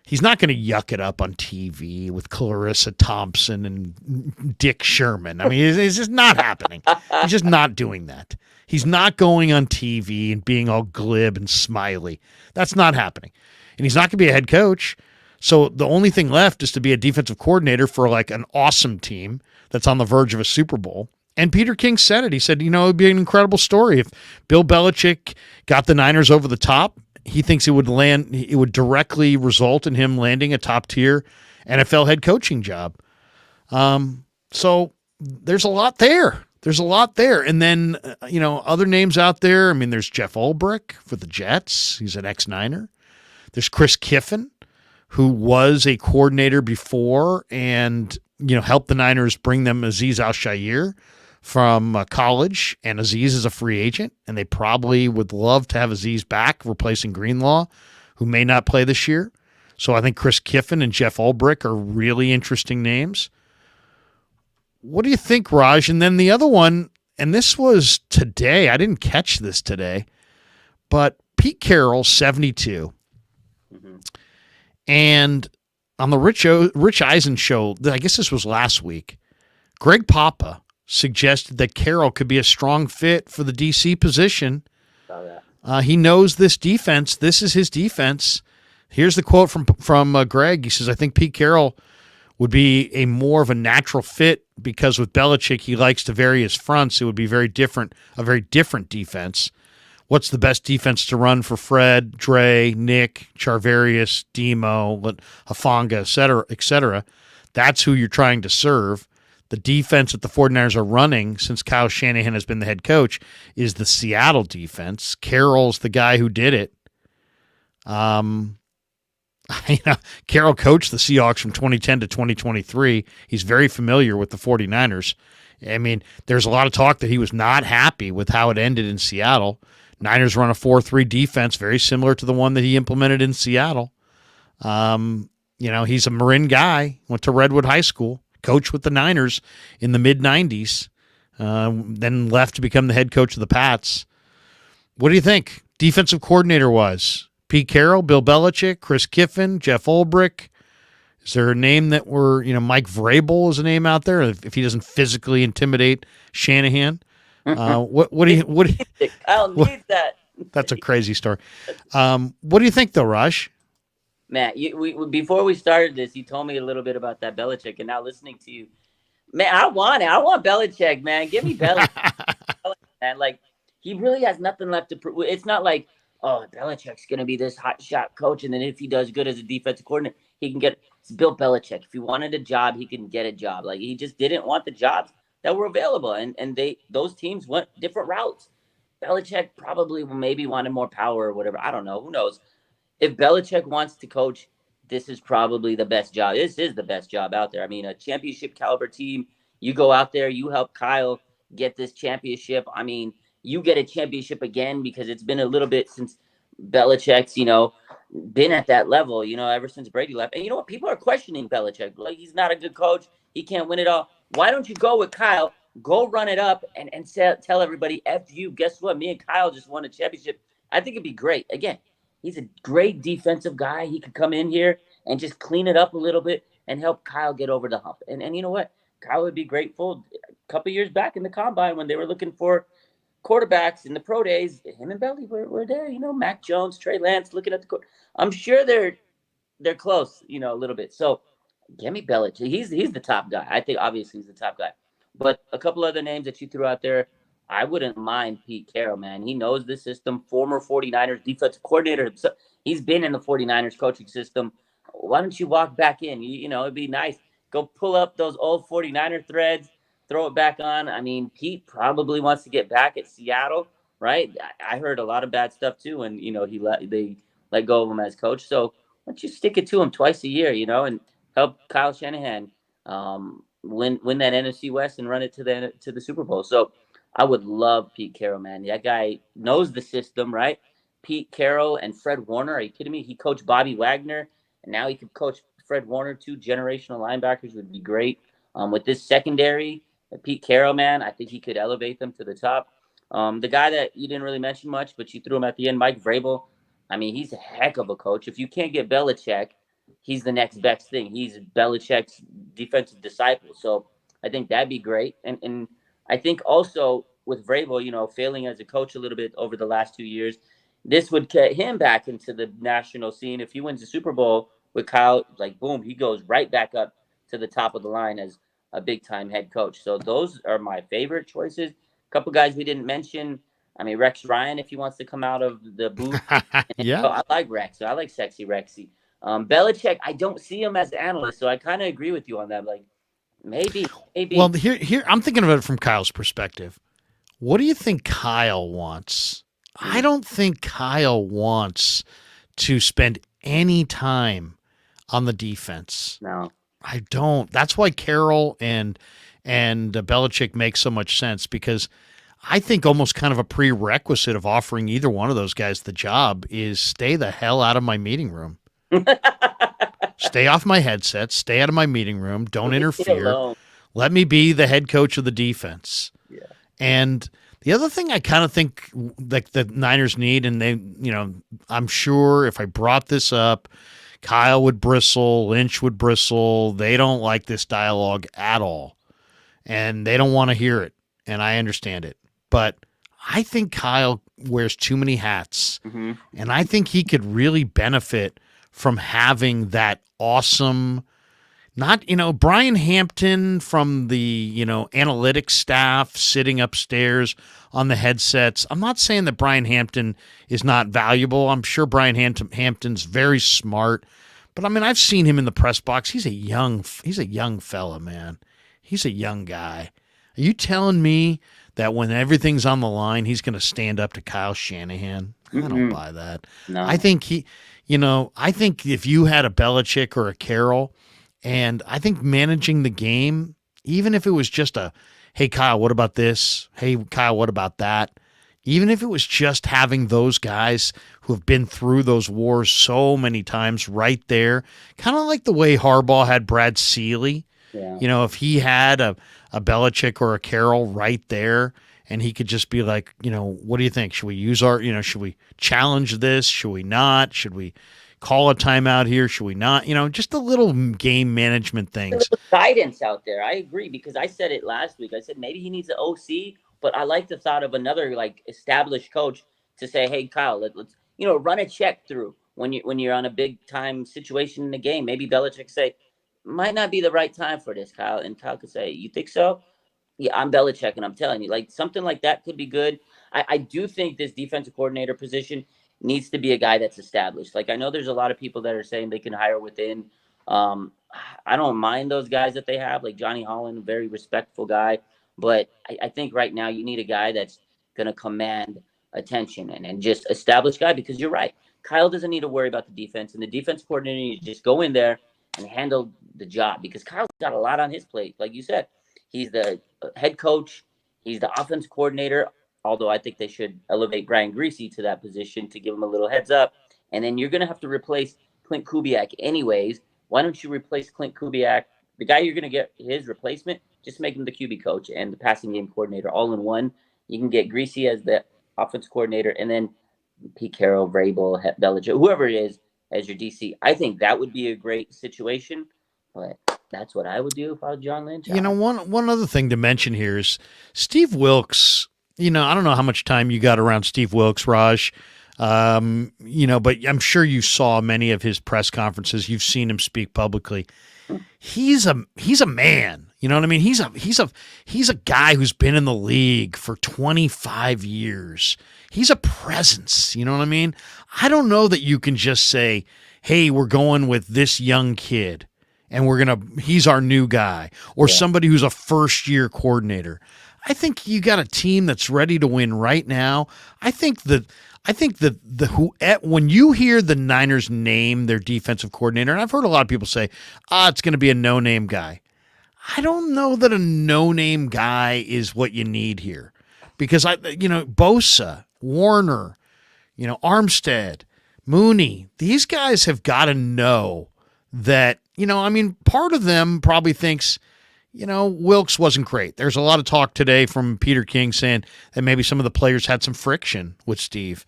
He's not going to yuck it up on TV with Clarissa Thompson and Dick Sherman. I mean, it's just not happening. He's just not doing that. He's not going on TV and being all glib and smiley. That's not happening. And he's not going to be a head coach. So the only thing left is to be a defensive coordinator for like an awesome team that's on the verge of a Super Bowl. And Peter King said it. He said, it'd be an incredible story if Bill Belichick got the Niners over the top. He thinks it would directly result in him landing a top-tier NFL head coaching job. So there's a lot there. And then, other names out there. I mean, there's Jeff Ulbrich for the Jets. He's an ex-Niner. There's Chris Kiffin, who was a coordinator before and, helped the Niners bring them Azeez Al-Shaair from college, and Azeez is a free agent, and they probably would love to have Azeez back, replacing Greenlaw, who may not play this year. So I think Chris Kiffin and Jeff Ulbrich are really interesting names. What do you think, Raj? And then the other one, and this was today, I didn't catch this today, but Pete Carroll, 72. Mm-hmm. And on the Rich Eisen show, I guess this was last week, Greg Papa suggested that Carroll could be a strong fit for the DC position. He knows this defense. This is his defense. Here's the quote from Greg. He says, I think Pete Carroll would be a more of a natural fit because with Belichick, he likes to vary his fronts. It would be a very different defense. What's the best defense to run for Fred, Dre, Nick, Charvarius, Demo, Hufanga, et cetera? That's who you're trying to serve. The defense that the 49ers are running since Kyle Shanahan has been the head coach is the Seattle defense. Carroll's the guy who did it. Carroll coached the Seahawks from 2010 to 2023. He's very familiar with the 49ers. I mean, there's a lot of talk that he was not happy with how it ended in Seattle. Niners run a 4-3 defense, very similar to the one that he implemented in Seattle. He's a Marin guy, went to Redwood High School, coached with the Niners in the mid-'90s, then left to become the head coach of the Pats. What do you think? Defensive coordinator was Pete Carroll, Bill Belichick, Chris Kiffin, Jeff Ulbrich. Is there a name that Mike Vrabel is a name out there if he doesn't physically intimidate Shanahan? What do you I'll need that. That's a crazy story. What do you think though, Raj? Matt, before we started this, you told me a little bit about that Belichick, and now listening to you, man, I want it. I want Belichick, man. Give me Belichick. Man, like, he really has nothing left to prove. It's not like, oh, Belichick's going to be this hot shot coach, and then if he does good as a defensive coordinator, he can get – it's Bill Belichick. If he wanted a job, he can get a job. Like, he just didn't want the jobs that were available, and those teams went different routes. Belichick probably maybe wanted more power or whatever. I don't know. Who knows? If Belichick wants to coach, this is probably the best job. This is the best job out there. I mean, a championship caliber team, you go out there, you help Kyle get this championship. I mean, you get a championship again because it's been a little bit since Belichick's, been at that level, ever since Brady left. And you know what? People are questioning Belichick. Like, he's not a good coach. He can't win it all. Why don't you go with Kyle? go run it up and tell everybody, F you, guess what? Me and Kyle just won a championship. I think it'd be great. Again, he's a great defensive guy. He could come in here and just clean it up a little bit and help Kyle get over the hump. And you know what? Kyle would be grateful. A couple years back in the combine when they were looking for quarterbacks in the pro days, him and Belly were there. You know, Mac Jones, Trey Lance looking at the court. I'm sure they're close, you know, a little bit. So give me Belichick. He's the top guy. I think obviously he's the top guy. But a couple other names that you threw out there, I wouldn't mind Pete Carroll, man. He knows the system, former 49ers defensive coordinator. He's been in the 49ers coaching system. Why don't you walk back in? You know, it'd be nice. Go pull up those old 49er threads, throw it back on. I mean, Pete probably wants to get back at Seattle, right? I heard a lot of bad stuff too, and you know they let go of him as coach. So why don't you stick it to him twice a year, you know, and help Kyle Shanahan win that NFC West and run it to the Super Bowl. So I would love Pete Carroll, man. That guy knows the system, right? Pete Carroll and Fred Warner. Are you kidding me? He coached Bobby Wagner, and now he could coach Fred Warner. 2 generational linebackers would be great. With this secondary, Pete Carroll, man, I think he could elevate them to the top. The guy that you didn't really mention much, but you threw him at the end, Mike Vrabel. I mean, he's a heck of a coach. If you can't get Belichick, he's the next best thing. He's Belichick's defensive disciple. So I think that'd be great. And I think also with Vrabel, you know, failing as a coach a little bit over the last 2 years, this would get him back into the national scene. If he wins the Super Bowl with Kyle, like, boom, he goes right back up to the top of the line as a big-time head coach. So those are my favorite choices. A couple guys we didn't mention. I mean, Rex Ryan, if he wants to come out of the booth. Yeah. I like Rex. I like sexy Rexy. Belichick, I don't see him as an analyst, so I kind of agree with you on that. Like, maybe. Well, here I'm thinking about it from Kyle's perspective. What do you think Kyle wants? I don't think Kyle wants to spend any time on the defense. No. I don't. That's why Carroll and Belichick make so much sense, because I think almost kind of a prerequisite of offering either one of those guys the job is stay the hell out of my meeting room. Stay off my headset. Stay out of my meeting room. Don't interfere. Let me be the head coach of the defense. Yeah. And the other thing I kind of think like the Niners need, and they, you know, I'm sure if I brought this up, Kyle would bristle, Lynch would bristle. They don't like this dialogue at all, and they don't want to hear it, and I understand it. But I think Kyle wears too many hats, and I think he could really benefit from having that awesome, not, you know, Brian Hampton from the, you know, analytics staff sitting upstairs on the headsets. I'm not saying that Brian Hampton is not valuable. I'm sure Brian Hampton's very smart, but I mean, I've seen him in the press box. He's a young fella, man. He's a young guy. Are you telling me that when everything's on the line, he's going to stand up to Kyle Shanahan? I don't buy that. No. I think I think if you had a Belichick or a Carroll, and I think managing the game, even if it was just a, hey, Kyle, what about this? Hey, Kyle, what about that? Even if it was just having those guys who have been through those wars so many times right there, kind of like the way Harbaugh had Brad Seeley. Yeah. You know, if he had a Belichick or a Carroll right there, and he could just be like, you know, what do you think? Should we use should we challenge this? Should we not? Should we call a timeout here? Should we not? You know, just the little game management things. Guidance out there. I agree, because I said it last week. I said maybe he needs an OC, but I like the thought of another like established coach to say, hey, Kyle, let's run a check through when you're on a big time situation in the game. Maybe Belichick say, might not be the right time for this, Kyle. And Kyle could say, you think so? Yeah, I'm Belichick, and I'm telling you, like, something like that could be good. I do think this defensive coordinator position needs to be a guy that's established. Like, I know there's a lot of people that are saying they can hire within. I don't mind those guys that they have, like Johnny Holland, a very respectful guy. But I think right now you need a guy that's going to command attention and just establish guy, because you're right. Kyle doesn't need to worry about the defense, and the defense coordinator needs to just go in there and handle the job, because Kyle's got a lot on his plate. Like you said, he's the head coach. He's the offense coordinator, although I think they should elevate Brian Griese to that position to give him a little heads up. And then you're going to have to replace Clint Kubiak anyways. Why don't you replace Clint Kubiak? The guy you're going to get his replacement, just make him the QB coach and the passing game coordinator all in one. You can get Greasy as the offense coordinator, and then Pete Carroll, Vrabel, Belichick, whoever it is, as your DC. I think that would be a great situation, but that's what I would do if I was John Lynch. You know, one other thing to mention here is Steve Wilks. You know, I don't know how much time you got around Steve Wilks, Raj. You know, but I'm sure you saw many of his press conferences. You've seen him speak publicly. He's a man. You know what I mean? He's a guy who's been in the league for 25 years. He's a presence. You know what I mean? I don't know that you can just say, "Hey, we're going with this young kid, and he's our new guy," or somebody who's a first-year coordinator. I think you got a team that's ready to win right now. I think that when you hear the Niners name their defensive coordinator, and I've heard a lot of people say, it's going to be a no-name guy. I don't know that a no-name guy is what you need here, because Bosa, Warner, Armstead, Mooney, these guys have got to know that, part of them probably thinks, Wilks wasn't great. There's a lot of talk today from Peter King saying that maybe some of the players had some friction with Steve.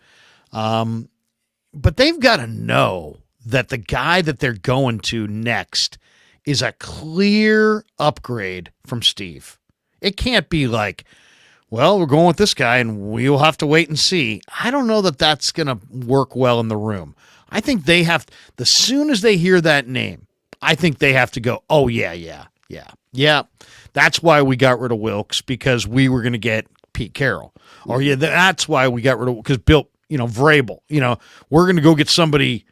But they've got to know that the guy that they're going to next is a clear upgrade from Steve. It can't be like, well, we're going with this guy and we'll have to wait and see. I don't know that that's going to work well in the room. I think as soon as they hear that name, I think they have to go, oh, yeah. That's why we got rid of Wilks, because we were going to get Pete Carroll. Or that's why we got rid of, because Bill, Vrabel, we're going to go get somebody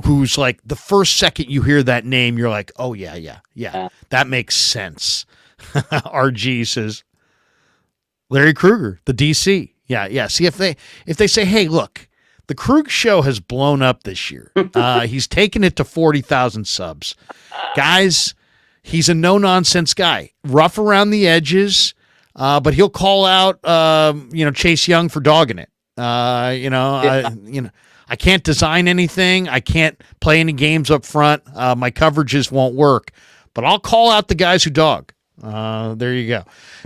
who's like, the first second you hear that name, you're like, oh, yeah. That makes sense. RG says, Larry Krueger, the DC. Yeah. See, if they say, hey, look, the Krug show has blown up this year. He's taken it to 40,000 subs. Guys, he's a no-nonsense guy. Rough around the edges, but he'll call out, Chase Young for dogging it. I can't design anything. I can't play any games up front. My coverages won't work, but I'll call out the guys who dog. There you go.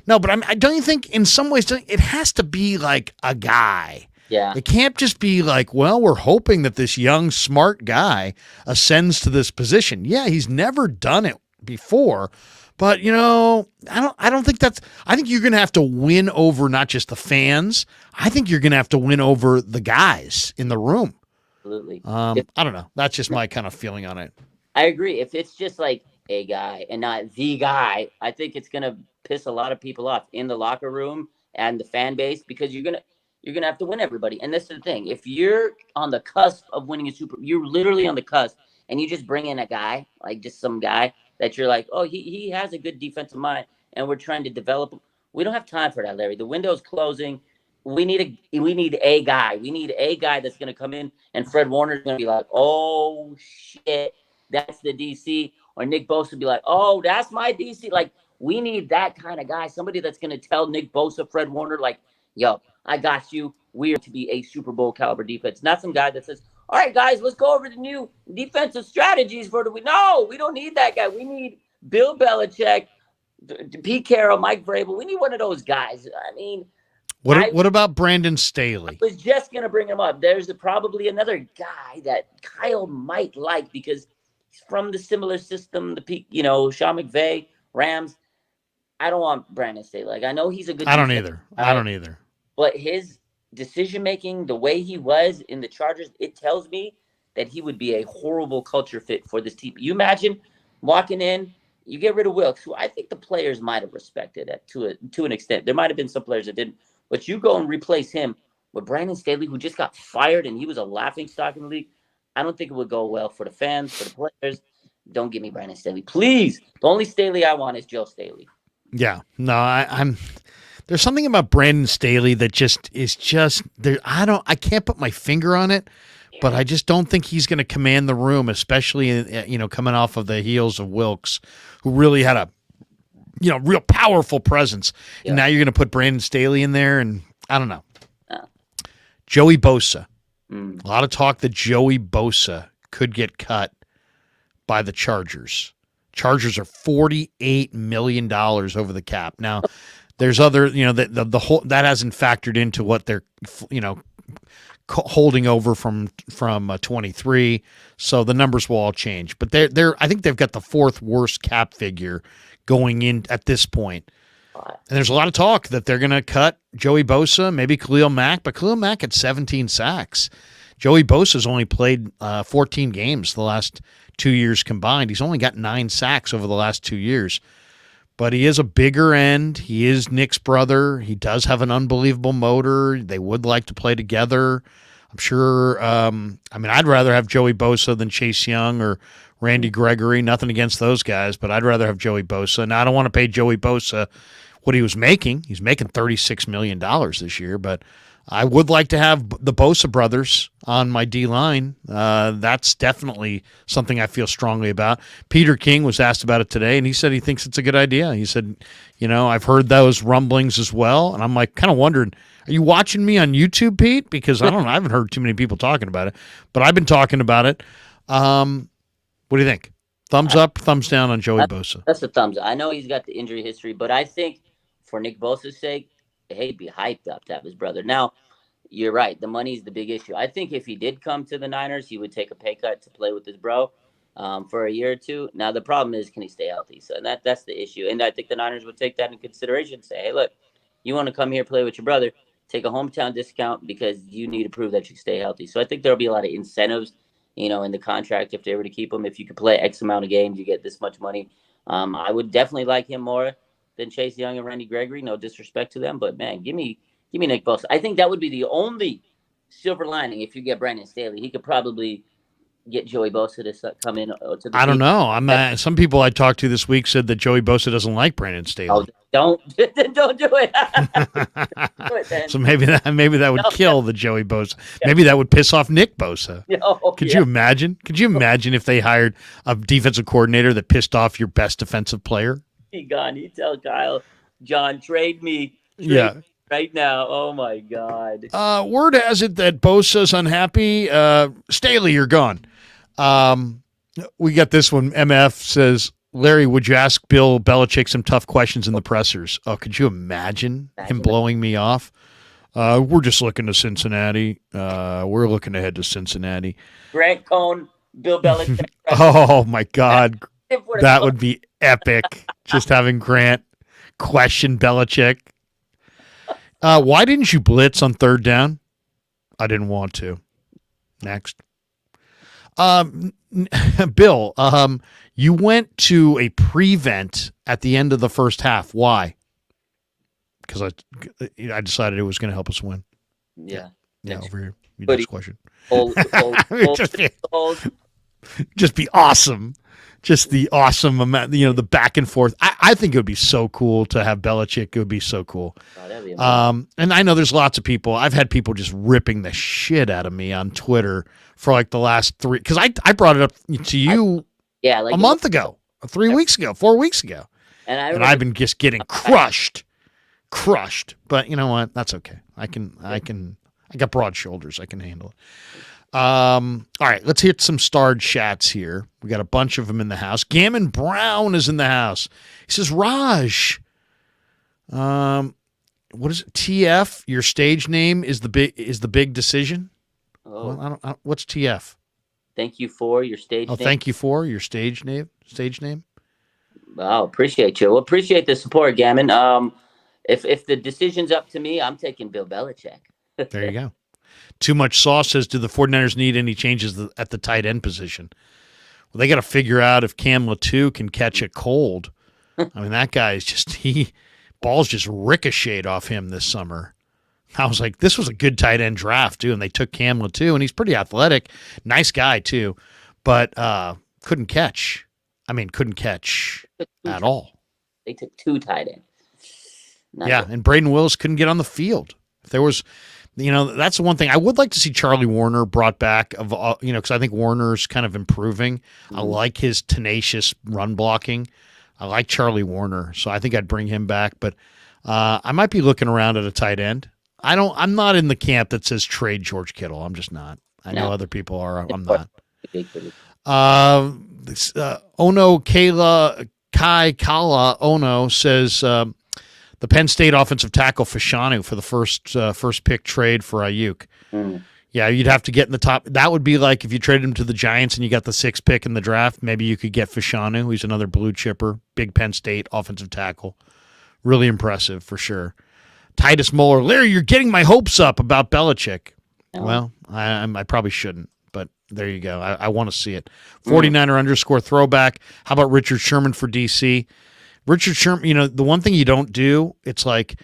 No, but I don't you think in some ways it has to be like a guy. Yeah. It can't just be like, well, we're hoping that this young, smart guy ascends to this position. Yeah, he's never done it before, but I don't think I think you're going to have to win over not just the fans. I think you're going to have to win over the guys in the room. Absolutely. I don't know. That's just my kind of feeling on it. I agree. If it's just like a guy and not the guy, I think it's going to piss a lot of people off in the locker room and the fan base, because you're going to have to win everybody. And this is the thing. If you're on the cusp of winning you're literally on the cusp, and you just bring in a guy, like just some guy that you're like, oh, he has a good defensive mind, and we're trying to develop him. We don't have time for that, Larry. The window's closing. We need a guy. We need a guy that's going to come in, and Fred Warner's going to be like, oh, shit, that's the DC. Or Nick Bosa would be like, oh, that's my DC. Like, we need that kind of guy, somebody that's going to tell Nick Bosa, Fred Warner, like, yo, I got you. We are to be a Super Bowl caliber defense. Not some guy that says, all right, guys, let's go over the new defensive strategies for No, we don't need that guy. We need Bill Belichick, Pete Carroll, Mike Vrabel. We need one of those guys. I mean, what about Brandon Staley? I was just going to bring him up. There's probably another guy that Kyle might like, because he's from the similar system, Sean McVay, Rams. I don't want Brandon Staley. Like, I know he's a good I don't either. But his decision-making, the way he was in the Chargers, it tells me that he would be a horrible culture fit for this team. You imagine walking in, you get rid of Wilks, who I think the players might have respected to an extent. There might have been some players that didn't. But you go and replace him with Brandon Staley, who just got fired, and he was a laughingstock in the league. I don't think it would go well for the fans, for the players. Don't give me Brandon Staley. Please. The only Staley I want is Joe Staley. Yeah. No, I'm there's something about Brandon Staley that is there. I can't put my finger on it, but I just don't think he's going to command the room, especially, coming off of the heels of Wilks, who really had a, real powerful presence. Yeah. And now you're going to put Brandon Staley in there, and I don't know. Joey Bosa. A lot of talk that Joey Bosa could get cut by the Chargers. Chargers are $48 million over the cap. Now, there's other, the whole that hasn't factored into what they're, holding over from 23. So the numbers will all change. But I think they've got the fourth worst cap figure going in at this point. And there's a lot of talk that they're going to cut Joey Bosa, maybe Khalil Mack, but Khalil Mack had 17 sacks. Joey Bosa's only played 14 games the last 2 years combined. He's only got 9 sacks over the last 2 years. But he is a bigger end. He is Nick's brother. He does have an unbelievable motor. They would like to play together. I'm sure. I'd rather have Joey Bosa than Chase Young or Randy Gregory. Nothing against those guys, but I'd rather have Joey Bosa. Now, I don't want to pay Joey Bosa what he was making. He's making $36 million this year, but I would like to have the Bosa brothers on my D-line. That's definitely something I feel strongly about. Peter King was asked about it today, and he said he thinks it's a good idea. He said, I've heard those rumblings as well, and I'm like kind of wondering, are you watching me on YouTube, Pete? Because I haven't heard too many people talking about it, but I've been talking about it. What do you think? Thumbs up, thumbs down on Joey Bosa? That's a thumbs up. I know he's got the injury history, but I think for Nick Bosa's sake, he'd be hyped up to have his brother. Now, you're right. The money's the big issue. I think if he did come to the Niners, he would take a pay cut to play with his bro for a year or two. Now, the problem is, can he stay healthy? So that's the issue. And I think the Niners would take that in consideration. Say, hey, look, you want to come here, play with your brother, take a hometown discount because you need to prove that you stay healthy. So I think there'll be a lot of incentives, in the contract if they were to keep him. If you could play X amount of games, you get this much money. I would definitely like him more than Chase Young and Randy Gregory. No disrespect to them, but man, give me Nick Bosa. I think that would be the only silver lining if you get Brandon Staley. He could probably get Joey Bosa to come in to the I don't know. Some people I talked to this week said that Joey Bosa doesn't like Brandon Staley. Oh, don't do it. Do it then. So maybe that would kill the Joey Bosa. Maybe that would piss off Nick Bosa. Could you imagine? Could you imagine if they hired a defensive coordinator that pissed off your best defensive player? He gone. He tell Kyle, John, trade me. Right now. Oh my God. Word has it that Bosa's unhappy. Staley, you're gone. We got this one. MF says, Larry, would you ask Bill Belichick some tough questions in the pressers? Oh, could you imagine him blowing me off? We're just looking to Cincinnati. We're looking ahead to Cincinnati. Grant Cohn, Bill Belichick. Oh my God. That would be epic. Just having Grant question Belichick. Why didn't you blitz on third down? I didn't want to. Next. Bill, you went to a prevent at the end of the first half. Why? Because I decided it was going to help us win. Yeah. Over here. Next question. Just be awesome. Just the awesome amount, the back and forth. I think it would be so cool to have Belichick. It would be so cool. Oh, that'd be amazing. And I know there's lots of people. I've had people just ripping the shit out of me on Twitter for like the last 3, because I brought it up to you a month ago, 3 weeks ago, 4 weeks ago. And I've been just getting crushed. But you know what? That's okay. I got broad shoulders. I can handle it. All right, let's hit some starred chats here. We got a bunch of them in the house. Gammon Brown is in the house. He says, Raj, what is it? TF, your stage name is the big decision? Oh. Well, what's TF? Thank you for your stage name. Thank you for your stage name. Wow, appreciate you. Well, appreciate the support, Gammon. If the decision's up to me, I'm taking Bill Belichick. There you go. Too Much Sauce says, do the 49ers need any changes at the tight end position? Well, they got to figure out if Cam Latu can catch a cold. I mean, that guy is balls just ricocheted off him this summer. I was like, this was a good tight end draft, too, and they took Cam Latu, and he's pretty athletic. Nice guy, too, but couldn't catch. Couldn't catch at all. They took 2 tight ends. And Braden Willis couldn't get on the field. If there was... that's the one thing I would like to see Charlie Warner brought back because I think Warner's kind of improving. Mm-hmm. I like his tenacious run blocking. I like Charlie Warner, so I think I'd bring him back. But I might be looking around at a tight end. I'm not in the camp that says trade George Kittle. I'm just not. I know other people are. I'm not. Ono Kai Kala Ono says the Penn State offensive tackle Fashanu for the first pick trade for Ayuk. Yeah, you'd have to get in the top. That would be like if you traded him to the Giants and you got the 6th pick in the draft, maybe you could get Fashanu. He's another blue chipper, big Penn State offensive tackle. Really impressive for sure. Titus Muller, Larry, you're getting my hopes up about Belichick. Oh. Well, I probably shouldn't, but there you go. I want to see it. 49er underscore throwback. How about Richard Sherman for DC? Richard Sherman, the one thing you don't do, it's like,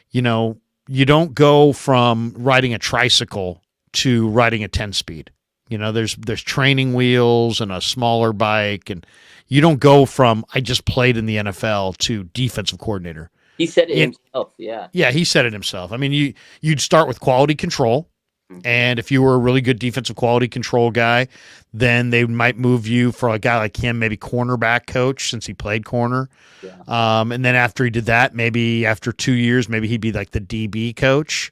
you don't go from riding a tricycle to riding a 10-speed. There's training wheels and a smaller bike, and you don't go from I just played in the NFL to defensive coordinator. He said it himself, yeah. Yeah, he said it himself. I mean, you'd start with quality control, and if you were a really good defensive quality control guy, then they might move you for a guy like him, maybe cornerback coach, since he played corner. Yeah. And then after he did that, maybe after 2 years, maybe he'd be like the DB coach.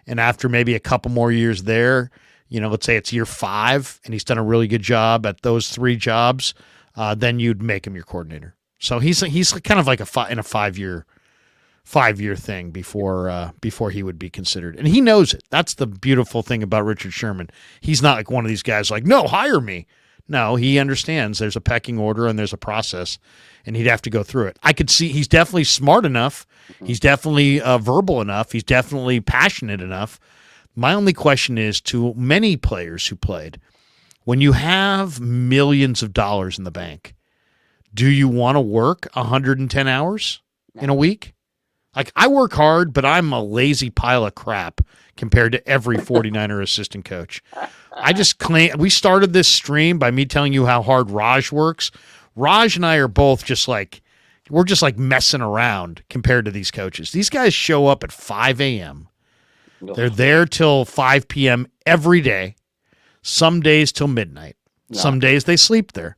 And after maybe a couple more years there, let's say it's year 5, and he's done a really good job at those 3 jobs, then you'd make him your coordinator. So he's kind of like in a 5-year thing before he would be considered. And he knows it. That's the beautiful thing about Richard Sherman. He's not like one of these guys like, no, hire me. No, he understands there's a pecking order and there's a process, and he'd have to go through it. I could see he's definitely smart enough. He's definitely verbal enough. He's definitely passionate enough. My only question is, to many players who played, when you have millions of dollars in the bank, do you want to work 110 hours in a week? Like, I work hard, but I'm a lazy pile of crap compared to every 49er assistant coach. I just claim we started this stream by me telling you how hard Raj works. Raj and I are both we're just like messing around compared to these coaches. These guys show up at 5 a.m. They're there till 5 p.m. every day, some days till midnight. Some days they sleep there.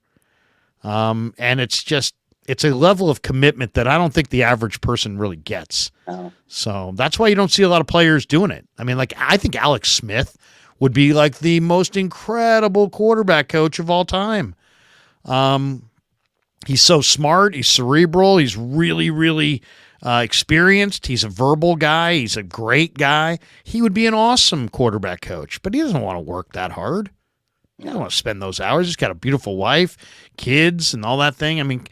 And it's a level of commitment that I don't think the average person really gets. Oh. So that's why you don't see a lot of players doing it. I mean, I think Alex Smith would be like the most incredible quarterback coach of all time. He's so smart. He's cerebral. He's really, really experienced. He's a verbal guy. He's a great guy. He would be an awesome quarterback coach, but he doesn't want to work that hard. He doesn't want to spend those hours. He's got a beautiful wife, kids, and all that thing. I mean,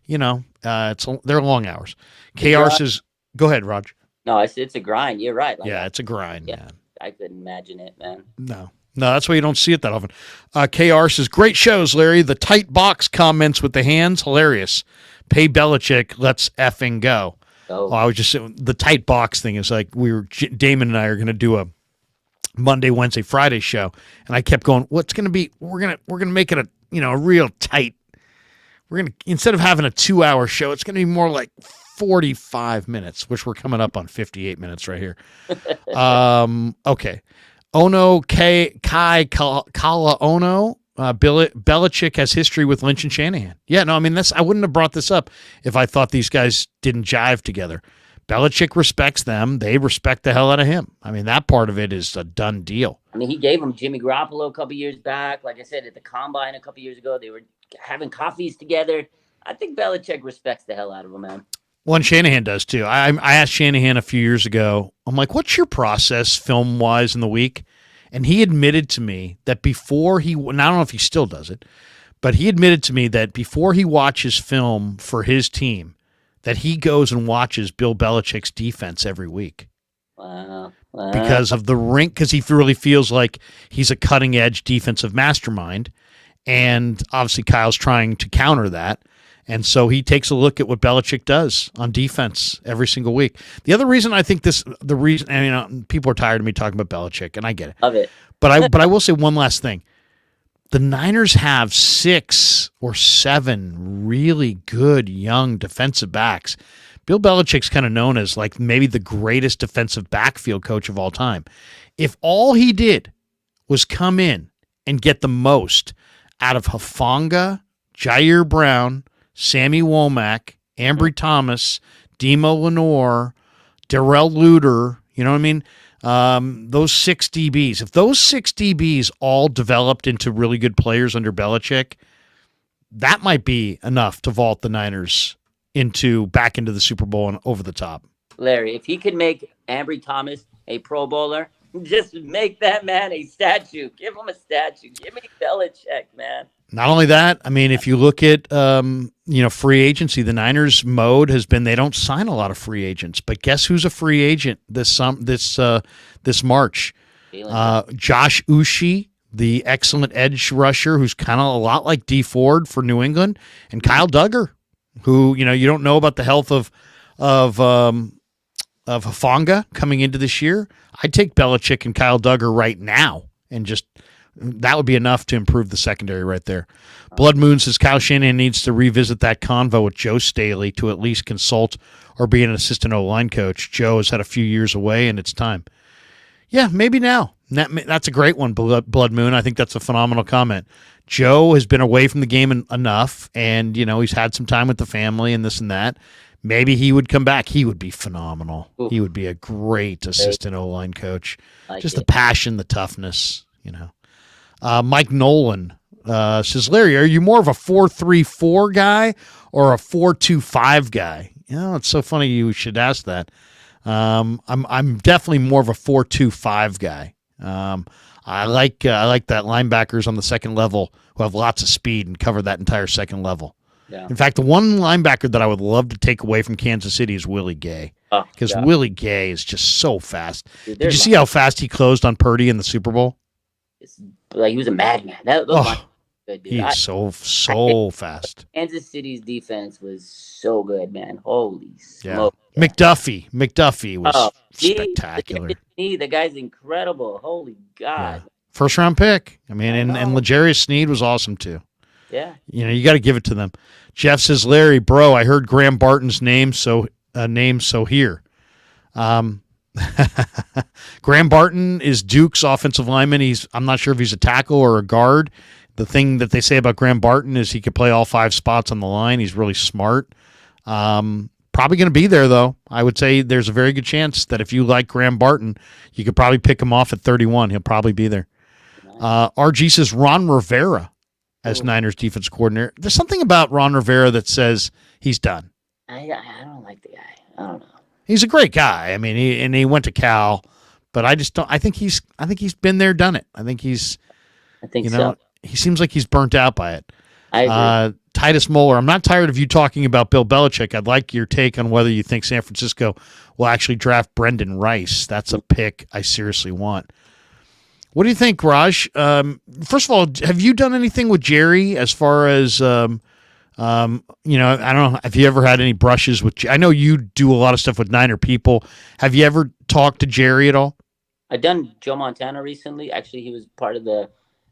they're long hours. KR says, go ahead, Raj. No, it's a grind. You're right. It's a grind. Yeah, man. I couldn't imagine it, man. No, that's why you don't see it that often. KR says, great shows, Larry. The tight box comments with the hands, hilarious. Pay Belichick, let's effing go. Oh, I was just saying, the tight box thing is like Damon and I are going to do a Monday, Wednesday, Friday show, and I kept going, what's going to be, we're going to make it a real tight. We're going to, instead of having a 2-hour show, it's going to be more like 45 minutes, which we're coming up on 58 minutes right here. Okay. Ono Kai Kala Ono. Belichick has history with Lynch and Shanahan. Yeah, no, I mean, I wouldn't have brought this up if I thought these guys didn't jive together. Belichick respects them. They respect the hell out of him. I mean, that part of it is a done deal. I mean, he gave him Jimmy Garoppolo a couple years back. Like I said, at the Combine a couple years ago, they were having coffees together. I think Belichick respects the hell out of him, man. Well, and Shanahan does too. I asked Shanahan a few years ago, I'm like, what's your process film-wise in the week? And he admitted to me that before and I don't know if he still does it, but he admitted to me that before he watches film for his team, that he goes and watches Bill Belichick's defense every week. Wow. Because of the rink, because he really feels like he's a cutting-edge defensive mastermind, and obviously Kyle's trying to counter that. And so he takes a look at what Belichick does on defense every single week. The other reason I think people are tired of me talking about Belichick, and I get it. Love it. But I will say one last thing. The Niners have 6 or 7 really good young defensive backs. Bill Belichick's kind of known as like maybe the greatest defensive backfield coach of all time. If all he did was come in and get the most out of Hufanga, Jair Brown, Sammy Womack, Ambry Thomas, Demo Lenore, Darrell Luter, you know what I mean? those 6 DBs, if those 6 DBs all developed into really good players under Belichick, that might be enough to vault the Niners back into the Super Bowl and over the top. Larry, if he could make Ambry Thomas a Pro Bowler, just make that man a statue. Give him a statue. Give me Belichick, man. Not only that, I mean, if you look at free agency, the Niners' mode has been they don't sign a lot of free agents. But guess who's a free agent this March? Josh Uche, the excellent edge rusher, who's kind of a lot like Dee Ford for New England, and Kyle Duggar, who you don't know about the health of Hufanga coming into this year. I'd take Belichick and Kyle Duggar right now, and just that would be enough to improve the secondary right there. Blood Moon says Kyle Shanahan needs to revisit that convo with Joe Staley to at least consult or be an assistant O-line coach. Joe has had a few years away, and it's time. Yeah, maybe now. That's a great one, Blood Moon. I think that's a phenomenal comment. Joe has been away from the game enough, and he's had some time with the family and this and that. Maybe he would come back. He would be phenomenal. Ooh. He would be a great assistant O-line coach. Just the passion, the toughness, Mike Nolan says, Larry, are you more of a 4-3-4 guy or a 4-2-5 guy? It's so funny you should ask that. I'm definitely more of a 4-2-5 guy. I like that linebackers on the second level who have lots of speed and cover that entire second level. Yeah. In fact, the one linebacker that I would love to take away from Kansas City is Willie Gay, because Willie Gay is just so fast. Dude, did you see how fast he closed on Purdy in the Super Bowl? It's like he was a madman. Good, dude. He's so fast. Kansas City's defense was so good, man. Holy smoke! Yeah. McDuffie was spectacular. The guy's incredible. Holy God! Yeah. First round pick. I mean, and L'Jarius Sneed was awesome too. Yeah. You got to give it to them. Jeff says, Larry, bro, I heard Graham Barton's name, so here. Graham Barton is Duke's offensive lineman. I'm not sure if he's a tackle or a guard. The thing that they say about Graham Barton is he could play all 5 spots on the line. He's really smart. Probably going to be there, though. I would say there's a very good chance that if you like Graham Barton, you could probably pick him off at 31. He'll probably be there. RG says Ron Rivera as Niners defense coordinator. There's something about Ron Rivera that says he's done. I don't like the guy. I don't know. He's a great guy. I mean, he went to Cal, but I just don't. I think he's been there, done it. I think so. He seems like he's burnt out by it. I agree. Titus Moeller, I'm not tired of you talking about Bill Belichick. I'd like your take on whether you think San Francisco will actually draft Brendan Rice. That's a pick I seriously want. What do you think, Raj? First of all, have you done anything with Jerry as far as, I don't know, have you ever had any brushes with, I know you do a lot of stuff with Niner people. Have you ever talked to Jerry at all? I've done Joe Montana recently. Actually, he was part of the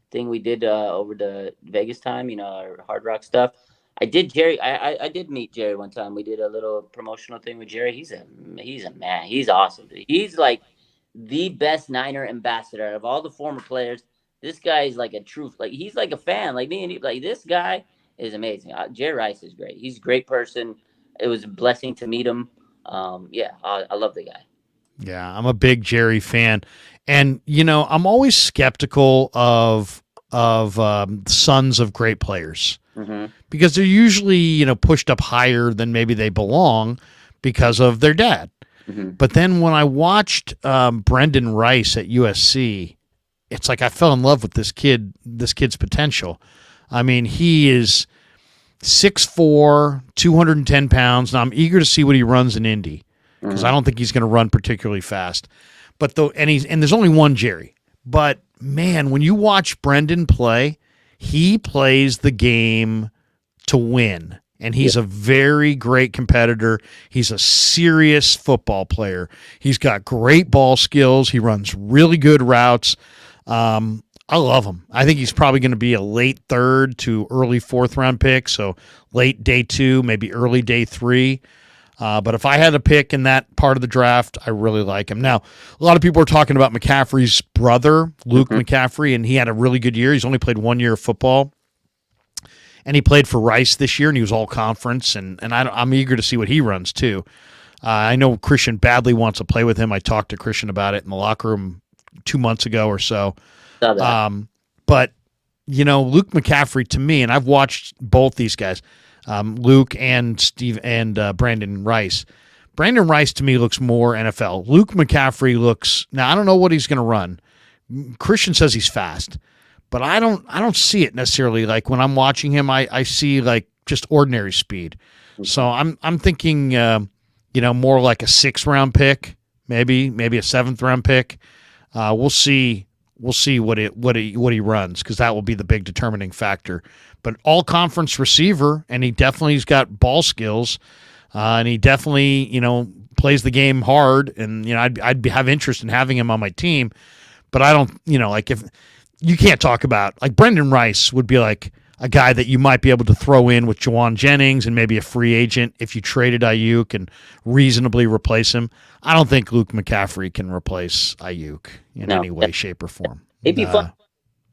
thing we did over the Vegas time, our Hard Rock stuff. I did Jerry. I did meet Jerry one time. We did a little promotional thing with Jerry. He's a man. He's awesome. He's like the best Niner ambassador of all the former players. This guy is like a true, he's like a fan, like me, and this guy is amazing. Jerry Rice is great. He's a great person. It was a blessing to meet him. I love the guy. Yeah, I'm a big Jerry fan, and I'm always skeptical of sons of great players, because they're usually pushed up higher than maybe they belong because of their dad. But then when I watched Brendan Rice at USC, it's like I fell in love with this kid's potential. I mean, he is 6'4", 210 pounds. Now I'm eager to see what he runs in Indy, because I don't think he's going to run particularly fast. But there's only one Jerry. But man, when you watch Brendan play, he plays the game to win. And he's a very great competitor. He's a serious football player. He's got great ball skills. He runs really good routes. I love him. I think he's probably going to be a late 3rd to early 4th round pick. So late day 2, maybe early day 3. But if I had to pick in that part of the draft, I really like him. Now, a lot of people are talking about McCaffrey's brother, Luke McCaffrey, and he had a really good year. He's only played 1 year of football. And he played for Rice this year, and he was all conference, and I'm eager to see what he runs too. I know Christian badly wants to play with him. I talked to Christian about it in the locker room 2 months ago or so. But, Luke McCaffrey, to me, and I've watched both these guys, Luke and Steve and Brandon Rice. Brandon Rice, to me, looks more NFL. Luke McCaffrey looks – now, I don't know what he's going to run. Christian says he's fast, but I don't see it necessarily. Like when I'm watching him, I see like just ordinary speed. So I'm thinking, more like a 6th-round pick, maybe a 7th-round pick. We'll see what he runs, because that will be the big determining factor. But all conference receiver, and he definitely's got ball skills, and he definitely plays the game hard. And I'd have interest in having him on my team. But I don't, if you can't talk about, like Brendan Rice would be like a guy that you might be able to throw in with Juwan Jennings and maybe a free agent if you traded Ayuk and reasonably replace him. I don't think Luke McCaffrey can replace Ayuk in any way, shape, or form. It'd be fun.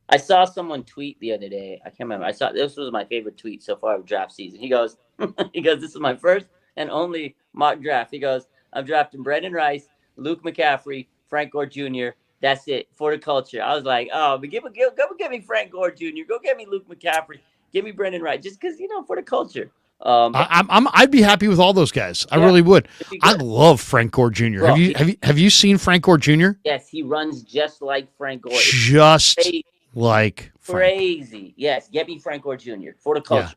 I saw someone tweet the other day. I can't remember. This was my favorite tweet so far of draft season. He goes, this is my first and only mock draft. He goes, I'm drafting Brendan Rice, Luke McCaffrey, Frank Gore Jr., that's it for the culture. I was like, go get me Frank Gore Jr. Go get me Luke McCaffrey. Give me Brendan Wright, just because for the culture. I'd be happy with all those guys. I really would. I love Frank Gore Jr. Bro, have you seen Frank Gore Jr.? Yes, he runs just like Frank Gore. Like crazy. Yes, get me Frank Gore Jr. for the culture.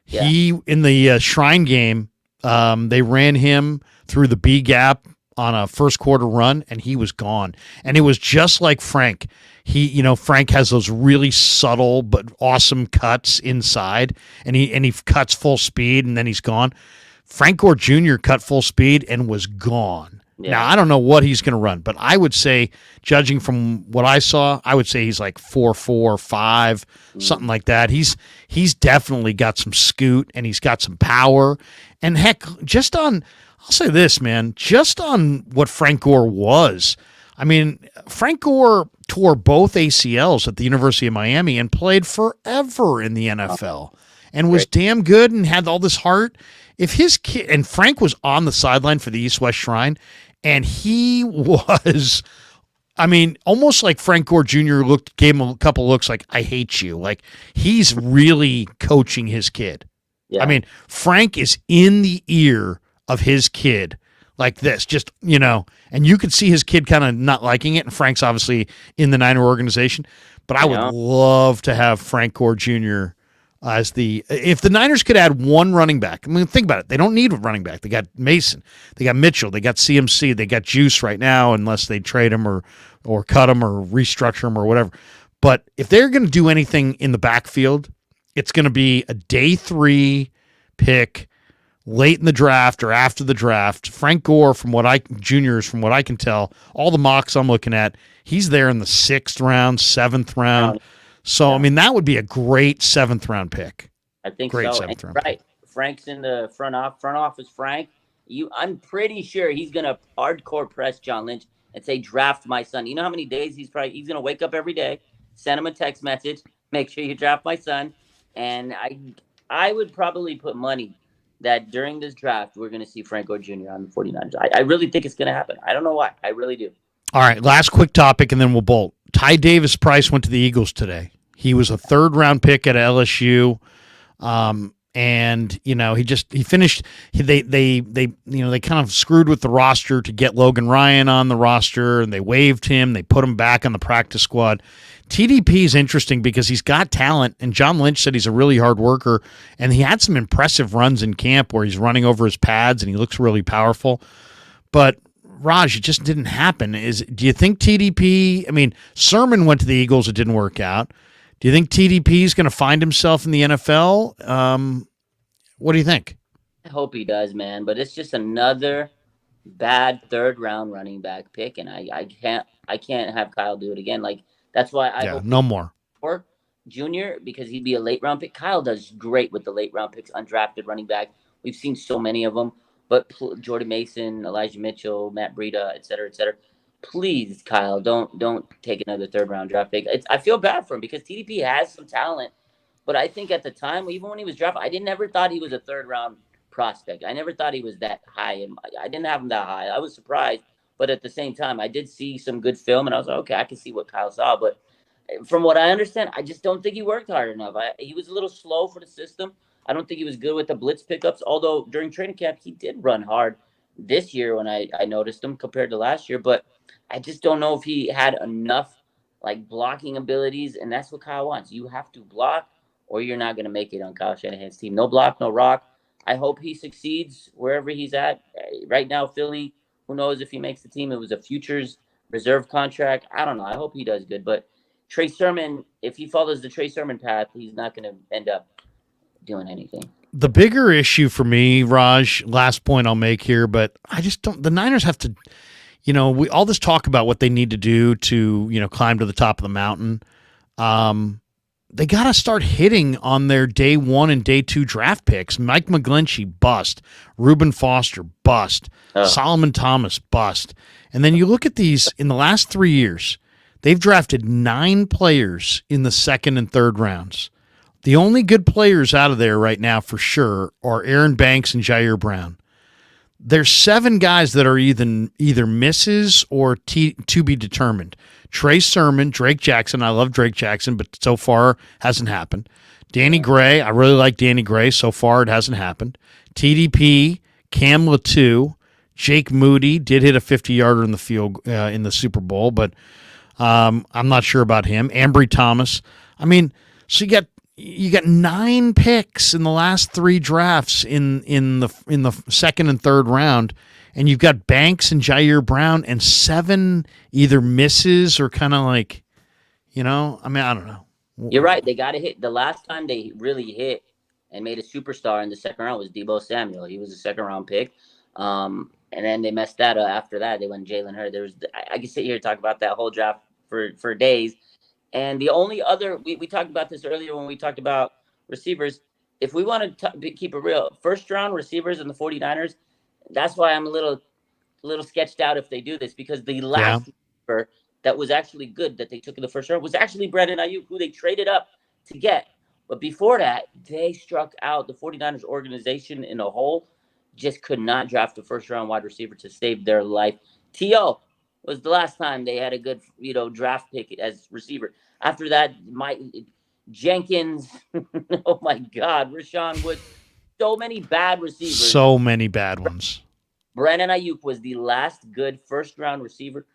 Yeah. He in the Shrine game, they ran him through the B gap on a first quarter run, and he was gone. And it was just like Frank. Frank has those really subtle but awesome cuts inside, and he cuts full speed, and then he's gone. Frank Gore Jr. cut full speed and was gone. Yeah. Now, I don't know what he's going to run, but I would say, judging from what I saw, I would say he's like 4.4, 5, something like that. He's definitely got some scoot, and he's got some power. And heck, I'll say this, man, just on what Frank Gore was. I mean, Frank Gore tore both ACLs at the University of Miami and played forever in the NFL and was damn good and had all this heart. If his kid, and Frank was on the sideline for the East-West Shrine, and he was, almost like Frank Gore Jr. gave him a couple looks like, I hate you. Like, he's really coaching his kid. Yeah. Frank is in the ear of his kid like this, just, and you could see his kid kind of not liking it. And Frank's obviously in the Niner organization, but I would love to have Frank Gore Jr. as if the Niners could add one running back. Think about it. They don't need a running back. They got Mason, they got Mitchell, they got CMC, they got Juice right now, unless they trade him or cut him or restructure him or whatever. But if they're going to do anything in the backfield, it's going to be a day 3 pick late in the draft or after the draft. Frank Gore, from what I can tell, all the mocks I'm looking at, he's there in the 6th round, 7th round. So, that would be a great 7th-round pick. I think great so. 7th-round pick. Frank's in the front office. Frank, I'm pretty sure he's going to hardcore press John Lynch and say, draft my son. You know how many days he's going to wake up every day, send him a text message, make sure you draft my son. And I would probably put money that during this draft, we're going to see Frank Gore Jr. on the 49ers. I really think it's going to happen. I don't know why. I really do. All right, last quick topic, and then we'll bolt. Ty Davis Price went to the Eagles today. He was a 3rd-round pick at LSU, and he finished. They kind of screwed with the roster to get Logan Ryan on the roster, and they waived him. They put him back on the practice squad. TDP is interesting because he's got talent, and John Lynch said he's a really hard worker, and he had some impressive runs in camp where he's running over his pads and he looks really powerful. But Raj, it just didn't happen. Do you think TDP? Sermon went to the Eagles; it didn't work out. Do you think TDP is going to find himself in the NFL? What do you think? I hope he does, man. But it's just another bad 3rd-round running back pick, and I can't have Kyle do it again. Like, that's why I hope no more. Or Junior, because he'd be a late-round pick. Kyle does great with the late-round picks, undrafted running back. We've seen so many of them. But Jordan Mason, Elijah Mitchell, Matt Breida, et cetera, please, Kyle, don't take another 3rd-round draft pick. I feel bad for him because TDP has some talent. But I think at the time, even when he was drafted, I never thought he was a 3rd-round prospect. I never thought he was that high, and I didn't have him that high. I was surprised, but at the same time, I did see some good film, and I was like, okay, I can see what Kyle saw. But from what I understand, I just don't think he worked hard enough. He was a little slow for the system. I don't think he was good with the blitz pickups, although during training camp, he did run hard this year when I noticed him compared to last year. But I just don't know if he had enough like blocking abilities, and that's what Kyle wants. You have to block, or you're not going to make it on Kyle Shanahan's team. No block, no rock. I hope he succeeds wherever he's at. Right now, Philly, who knows if he makes the team? It was a futures reserve contract. I don't know. I hope he does good. But Trey Sermon, if he follows the Trey Sermon path, he's not going to end up doing anything. The bigger issue for me, Raj, last point I'll make here, but I just don't – the Niners have to – we all this talk about what they need to do to, climb to the top of the mountain. They got to start hitting on their day 1 and day 2 draft picks. Mike McGlinchey, bust. Reuben Foster, bust. Solomon Thomas, bust. And then you look at these in the last 3 years, they've drafted 9 players in the 2nd and 3rd rounds. The only good players out of there right now for sure are Aaron Banks and Jair Brown. There's 7 guys that are either misses or to be determined. Trey Sermon, Drake Jackson. I love Drake Jackson, but so far hasn't happened. Danny Gray. I really like Danny Gray. So far it hasn't happened. TDP, Cam Latu, Jake Moody did hit a 50-yarder in the field in the Super Bowl, but I'm not sure about him. Ambry Thomas. I mean, so you got 9 picks in the last 3 drafts in the 2nd and 3rd round, and you've got Banks and Jair Brown and 7 either misses or kind of like, I don't know. You're right. They got to hit. The last time they really hit and made a superstar in the 2nd round was Deebo Samuel. He was a 2nd round pick. And then they messed that up. After that, they went Jalen Hurts. I could sit here and talk about that whole draft for days. And the only other, we talked about this earlier when we talked about receivers. If we want to keep it real, 1st round receivers in the 49ers, that's why I'm a little sketched out if they do this, because the last receiver that was actually good that they took in the 1st round was actually Brandon Ayuk, who they traded up to get. But before that, they struck out. The 49ers organization in a whole just could not draft a 1st round wide receiver to save their life. T.O. was the last time they had a good, draft pick as receiver. After that, Mike Jenkins, oh my God, Rashawn Woods, so many bad receivers. So many bad ones. Brandon Ayuk was the last good 1st round receiver.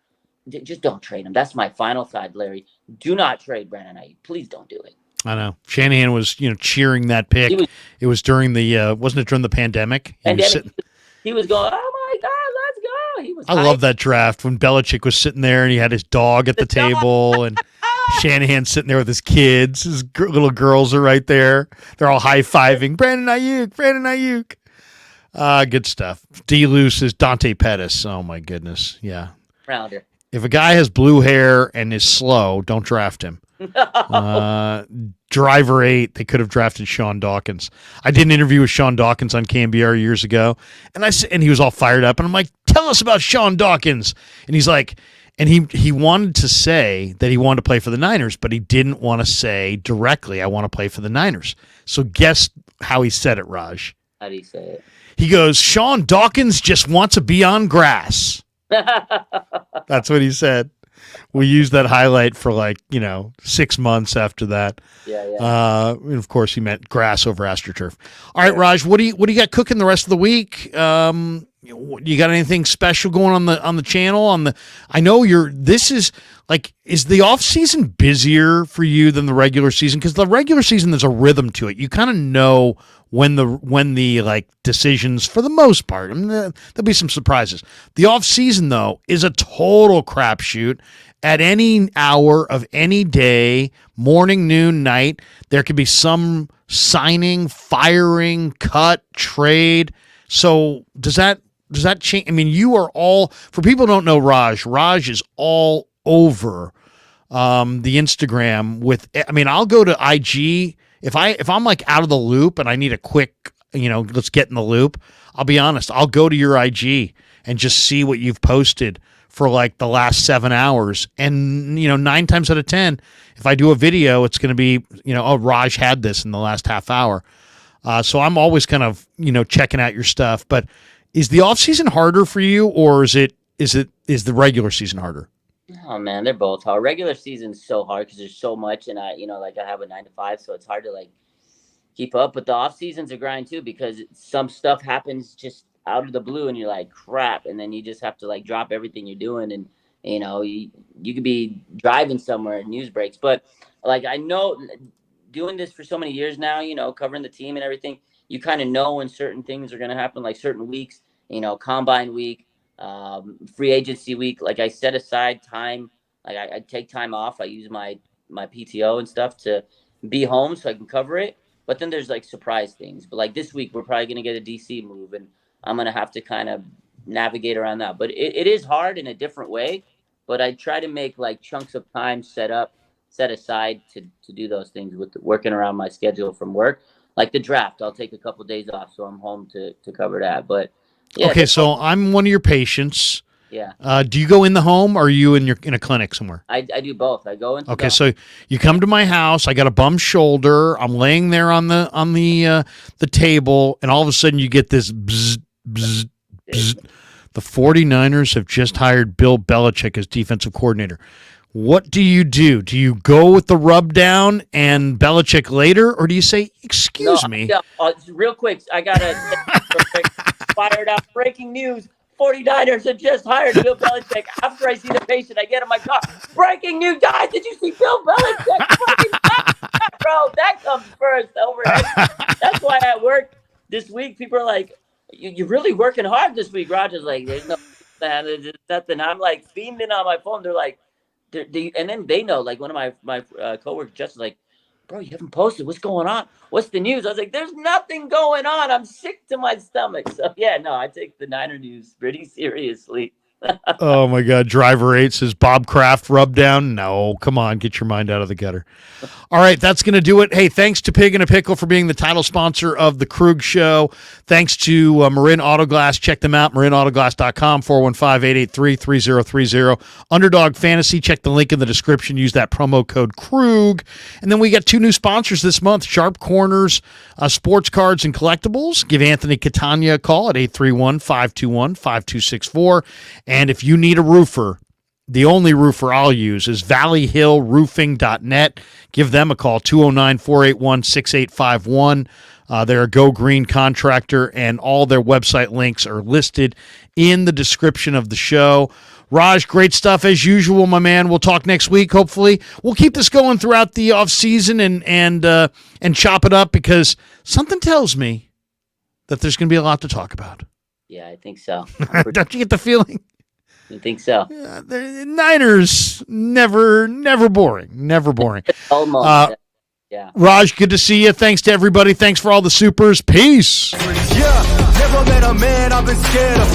Just don't trade him. That's my final thought, Larry. Do not trade Brandon Ayuk. Please don't do it. I know. Shanahan was, cheering that pick. It was during the, wasn't it during the pandemic? He was going, oh my God, let's go. He was. I love that draft when Belichick was sitting there and he had his dog at the table and Shanahan sitting there with his kids. His little girls are right there. They're all high-fiving. Brandon Ayuk. Good stuff. D-Loose is Dante Pettis. Oh, my goodness. Yeah. Rounder. If a guy has blue hair and is slow, don't draft him. Driver 8, they could have drafted Sean Dawkins. I did an interview with Sean Dawkins on KNBR years ago, and he was all fired up, and I'm like, tell us about Sean Dawkins. And he's like, and he wanted to say that he wanted to play for the Niners, but he didn't want to say directly, I want to play for the Niners. So guess how he said it, Raj? How do you say it? He goes, Sean Dawkins just wants to be on grass. That's what he said. We used that highlight for 6 months after that. Yeah. And of course, he meant grass over AstroTurf. All right, Raj, what do you got cooking the rest of the week? You got anything special going on the channel? I know is the off season busier for you than the regular season? Because the regular season, there's a rhythm to it. You kind of know when the decisions, for the most part. I mean, there'll be some surprises. The off season though is a total crapshoot. At any hour of any day, morning, noon, night, there could be some signing, firing, cut, trade. So does that change? I mean, you are all, for people who don't know Raj is all over the Instagram I'll go to IG if I'm out of the loop and I need a quick, let's get in the loop. I'll be honest, I'll go to your IG and just see what you've posted for the last 7 hours. And, 9 times out of 10, if I do a video, it's going to be, Raj had this in the last half hour. So I'm always kind of, checking out your stuff. But is the off season harder for you, or is the regular season harder? Oh man, they're both hard. Regular season's so hard because there's so much, and I have a 9 to 5, so it's hard to keep up. But the off season's a grind too because some stuff happens just out of the blue, and you're like, crap, and then you just have to drop everything you're doing, and you could be driving somewhere and news breaks. But I know doing this for so many years now, covering the team and everything, you kind of know when certain things are going to happen, like certain weeks, combine week, free agency week. I set aside time, I take time off. I use my PTO and stuff to be home so I can cover it. But then there's surprise things. But this week, we're probably going to get a DC move, and I'm going to have to kind of navigate around that. But it is hard in a different way. But I try to make chunks of time set aside to do those things with working around my schedule from work. Like the draft, I'll take a couple of days off, so I'm home to cover that. But yeah, okay, so I'm one of your patients. Yeah. Do you go in the home, or are you in a clinic somewhere? I do both. I go into Okay, so you come to my house. I got a bum shoulder. I'm laying there on the table, and all of a sudden you get this bzz, bzz, bzz. The 49ers have just hired Bill Belichick as defensive coordinator. What do you do? Do you go with the rub down and Belichick later, or do you say, excuse me? Real quick, I got to fired out breaking news. 49ers have just hired Bill Belichick. After I see the patient, I get in my car. Breaking news, guys, did you see Bill Belichick? Bro, that comes first over everything. That's why at work this week, people are like, you're really working hard this week. Roger's like, there's no man, there's nothing. I'm fiending on my phone. They're like, and then they know, one of my coworkers just bro, you haven't posted. What's going on? What's the news? I was like, there's nothing going on. I'm sick to my stomach. So yeah, no, I take the Niner news pretty seriously. Oh my God. Driver 8 says Bob Kraft rub down. No, come on. Get your mind out of the gutter. All right. That's going to do it. Hey, thanks to Pig and a Pickle for being the title sponsor of the Krug Show. Thanks to Marin Auto Glass. Check them out. MarinAutoGlass.com, 415-883-3030. Underdog Fantasy. Check the link in the description. Use that promo code Krug. And then we got 2 new sponsors this month. Sharp Corners, Sports Cards and Collectibles. Give Anthony Catania a call at 831-521-5264. And if you need a roofer, the only roofer I'll use is valleyhillroofing.net. Give them a call, 209-481-6851. They're a Go Green contractor, and all their website links are listed in the description of the show. Raj, great stuff as usual, my man. We'll talk next week, hopefully. We'll keep this going throughout the offseason and chop it up because something tells me that there's going to be a lot to talk about. Yeah, I think so. Don't you get the feeling? I think so. The Niners, never boring. Never boring. Almost. Yeah. Raj, good to see you. Thanks to everybody. Thanks for all the supers. Peace. Yeah, never met a man I've been scared of.